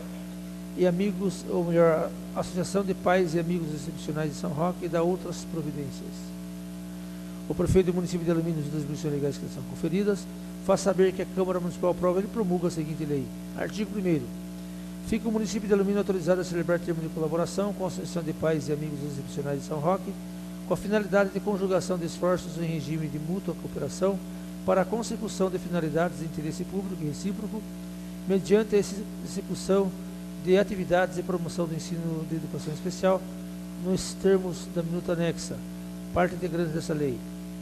e amigos, ou melhor, Associação de Pais e Amigos Excepcionais de São Roque e da outras providências. O prefeito do município de Alumínio, das atribuições legais que são conferidas, faz saber que a Câmara Municipal aprova e promulga a seguinte lei. Artigo 1º. Fica o município de Alumínio autorizado a celebrar termo de colaboração com a Associação de Pais e Amigos Excepcionais de São Roque, com a finalidade de conjugação de esforços em regime de mútua cooperação para a consecução de finalidades de interesse público e recíproco, mediante a execução de atividades de promoção do ensino de educação especial, nos termos da minuta anexa, parte integrante dessa lei.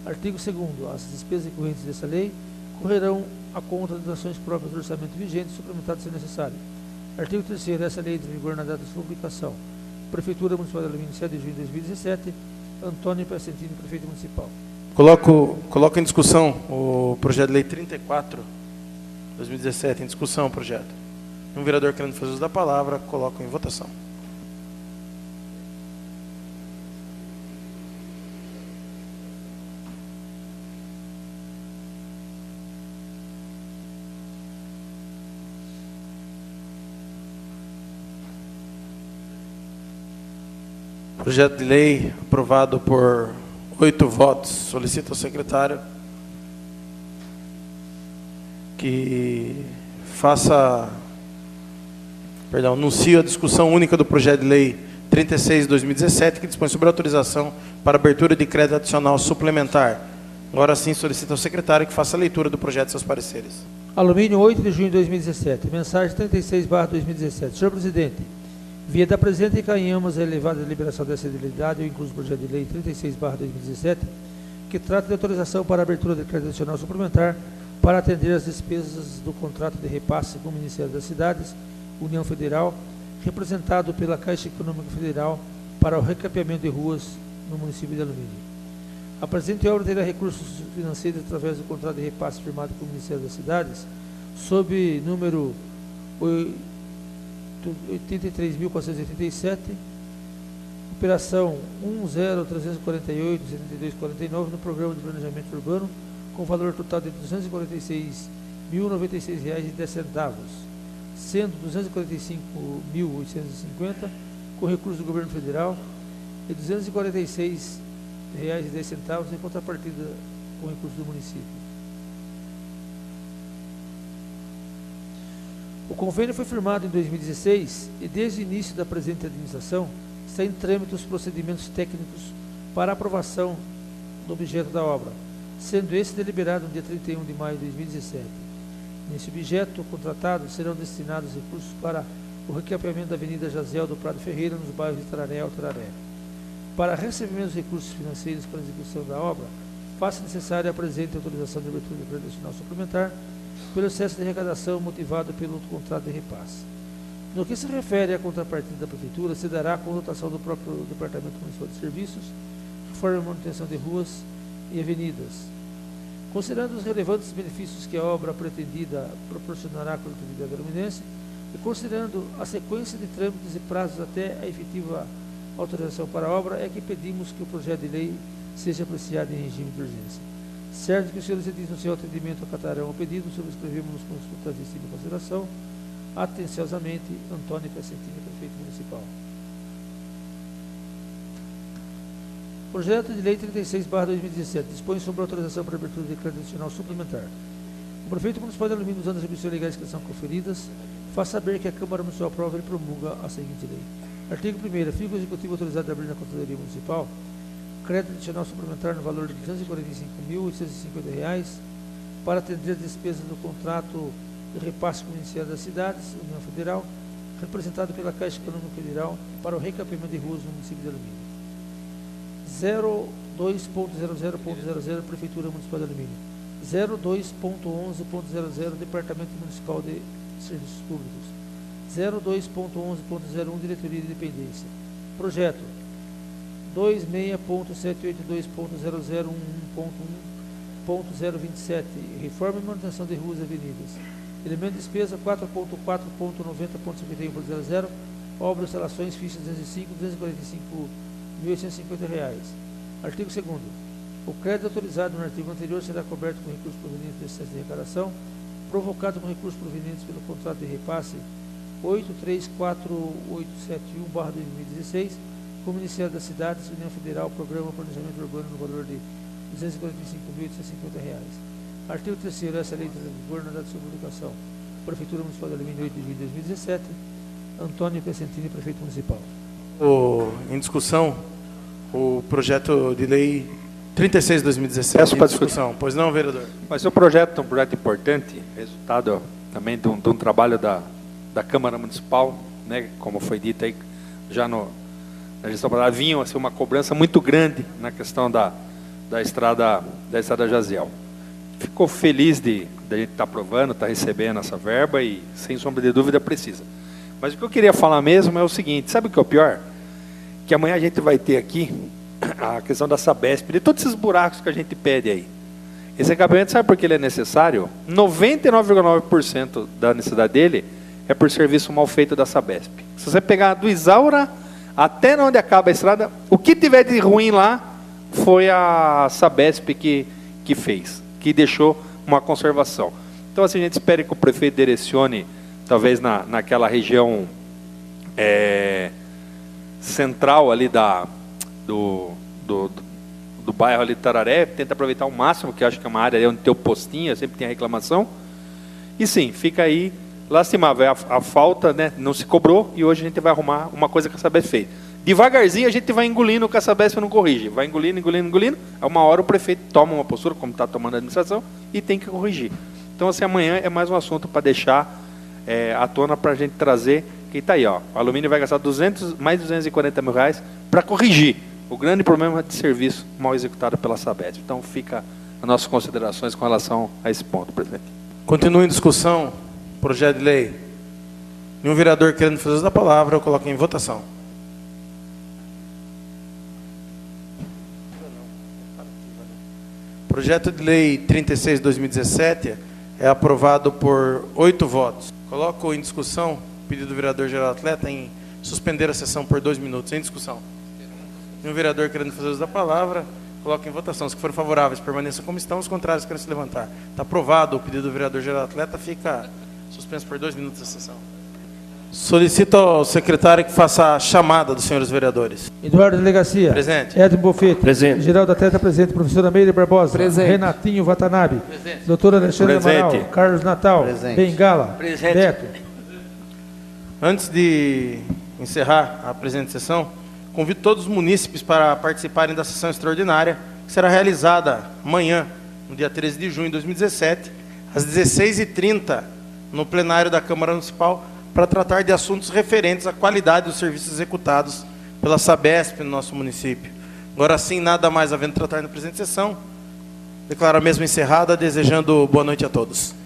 Artigo 2º. As despesas recorrentes dessa lei correrão a conta das ações próprias do orçamento vigente, suplementado se necessário. Artigo 3º. Essa lei entra em vigor na data de sua publicação. Prefeitura Municipal de Alumínio, 7 de junho de 2017. Antônio Piacentini, Prefeito Municipal. Coloco em discussão o projeto de lei 34/2017. Em discussão o projeto. Um vereador querendo fazer uso da palavra, coloco em votação. Projeto de lei aprovado por 8 votos. Solicito ao secretário que anuncie a discussão única do projeto de lei 36/2017, que dispõe sobre autorização para abertura de crédito adicional suplementar. Agora sim, solicito ao secretário que faça a leitura do projeto e seus pareceres. Alumínio, 8 de junho de 2017. Mensagem 36/2017. Senhor presidente, via da presente encaminhamos a elevada deliberação dessa deliberação, incluso o projeto de lei 36/2017, que trata de autorização para a abertura de crédito adicional suplementar para atender as despesas do contrato de repasse com o Ministério das Cidades, União Federal, representado pela Caixa Econômica Federal para o recapeamento de ruas no município de Alumínio. A presente obra terá recursos financeiros através do contrato de repasse firmado com o Ministério das Cidades, sob número 83.487, operação 10348-7249, no Programa de Planejamento Urbano, com valor total de R$ 246.096,10, sendo R$ 245.850 com recursos do Governo Federal e R$ 246,10 em contrapartida com recursos do município. O convênio foi firmado em 2016 e, desde o início da presente administração, está em trâmite os procedimentos técnicos para aprovação do objeto da obra, sendo esse deliberado no dia 31 de maio de 2017. Nesse objeto contratado serão destinados recursos para o recapeamento da Avenida Jaziel do Prado Ferreira, nos bairros de Tararé e Altararé. Para recebimento dos recursos financeiros para a execução da obra, faça necessária a presente autorização de abertura de crédito adicional suplementar pelo excesso de arrecadação motivado pelo contrato de repasse. No que se refere à contrapartida da Prefeitura, se dará com dotação do próprio Departamento Municipal de Serviços, reforma e manutenção de ruas e avenidas. Considerando os relevantes benefícios que a obra pretendida proporcionará à coletividade aluminense e considerando a sequência de trâmites e prazos até a efetiva autorização para a obra, é que pedimos que o projeto de lei seja apreciado em regime de urgência. Certo que os senhores no seu atendimento acatarão o pedido, subscrevemos com os totais de consideração. Atenciosamente, Antônio Crescentini, Prefeito Municipal. Projeto de Lei 36/2017 dispõe sobre a autorização para abertura de crédito adicional suplementar. O Prefeito Municipal de Alumínio, usando as atribuições legais que são conferidas, faz saber que a Câmara Municipal aprova e promulga a seguinte lei. Artigo 1º. Fica o Executivo autorizado a abrir na Controladoria Municipal crédito adicional suplementar no valor de R$ 245.850 para atender as despesas do contrato de repasse com o Ministério das Cidades, União Federal, representado pela Caixa Econômica Federal, para o recapeamento de ruas no município de Alumínio. 02.00.00, Prefeitura Municipal de Alumínio. 02.11.00, Departamento Municipal de Serviços Públicos. 02.11.01, Diretoria de Dependência. Projeto 26.782.0011.1.027, reforma e manutenção de ruas e avenidas. Elemento de despesa 4.4.90.51.00, obras, instalações, fichas 205, R$ 245.850. Artigo 2º. O crédito autorizado no artigo anterior será coberto com recursos provenientes do excesso de arrecadação, provocado com recursos provenientes pelo contrato de repasse 834871/2016, com o Ministério das Cidades, União Federal, Programa Planejamento Urbano no valor de R$ 245.850. Artigo 3º. Essa lei entra em vigor na data de sua publicação. Prefeitura Municipal de Alumínio, 8 de julho de 2017. Antônio Crescentini, Prefeito Municipal. Em discussão, o projeto de lei 36/2017. Peço para discussão. Pois não, vereador? Mas o projeto é um projeto importante, resultado também de um trabalho da Câmara Municipal, né, como foi dito aí, já na gestão passada, vinha assim, uma cobrança muito grande na questão da estrada Jaziel. Ficou feliz de a gente estar aprovando, estar recebendo essa verba e, sem sombra de dúvida, precisa. Mas o que eu queria falar mesmo é o seguinte, sabe o que é o pior? Que amanhã a gente vai ter aqui a questão da Sabesp, de todos esses buracos que a gente pede aí. Esse recapeamento, sabe por que ele é necessário? 99,9% da necessidade dele é por serviço mal feito da Sabesp. Se você pegar do Isaura até onde acaba a estrada, o que tiver de ruim lá foi a Sabesp que fez, que deixou uma conservação. Então, assim, a gente espera que o prefeito direcione, talvez naquela região central ali do bairro ali de Tararé, tenta aproveitar o máximo, que eu acho que é uma área onde tem o postinho, sempre tem a reclamação. E sim, fica aí lastimável. A falta, né, não se cobrou e hoje a gente vai arrumar uma coisa que a Sabesp fez. Devagarzinho a gente vai engolindo o que a Sabesp não corrige. Vai engolindo. A uma hora o prefeito toma uma postura, como está tomando a administração, e tem que corrigir. Então, assim, amanhã é mais um assunto para deixar à tona para a gente trazer, que está aí, ó. O alumínio vai gastar mais de 240 mil reais para corrigir o grande problema de serviço mal executado pela Sabesp. Então, fica as nossas considerações com relação a esse ponto, presidente. Continua em discussão, projeto de lei. Nenhum vereador querendo fazer uso da palavra, eu coloco em votação. Projeto de lei 36/2017 é aprovado por 8 votos. Coloco em discussão o pedido do vereador Geraldo Atleta em suspender a sessão por 2 minutos. Em discussão. Nenhum vereador querendo fazer uso da palavra, coloco em votação. Os que forem favoráveis, permaneçam como estão. Os contrários, querem se levantar. Está aprovado o pedido do vereador Geraldo Atleta, fica suspenso por 2 minutos a sessão. Solicito ao secretário que faça a chamada dos senhores vereadores. Eduardo Delegacia. Presente. Edmo Bofete. Presente. Geraldo Atleta, presente. Professora Meire Barbosa. Presente. Renatinho Watanabe. Presente. Doutor Alexandre Presente. Amaral. Carlos Natal. Presente. Bengala. Presente. Beto. Antes de encerrar a presente sessão, convido todos os munícipes para participarem da sessão extraordinária, que será realizada amanhã, no dia 13 de junho de 2017, às 16h30, no plenário da Câmara Municipal, para tratar de assuntos referentes à qualidade dos serviços executados pela Sabesp no nosso município. Agora sim, nada mais havendo tratar na presente sessão, declaro a mesma encerrada, desejando boa noite a todos.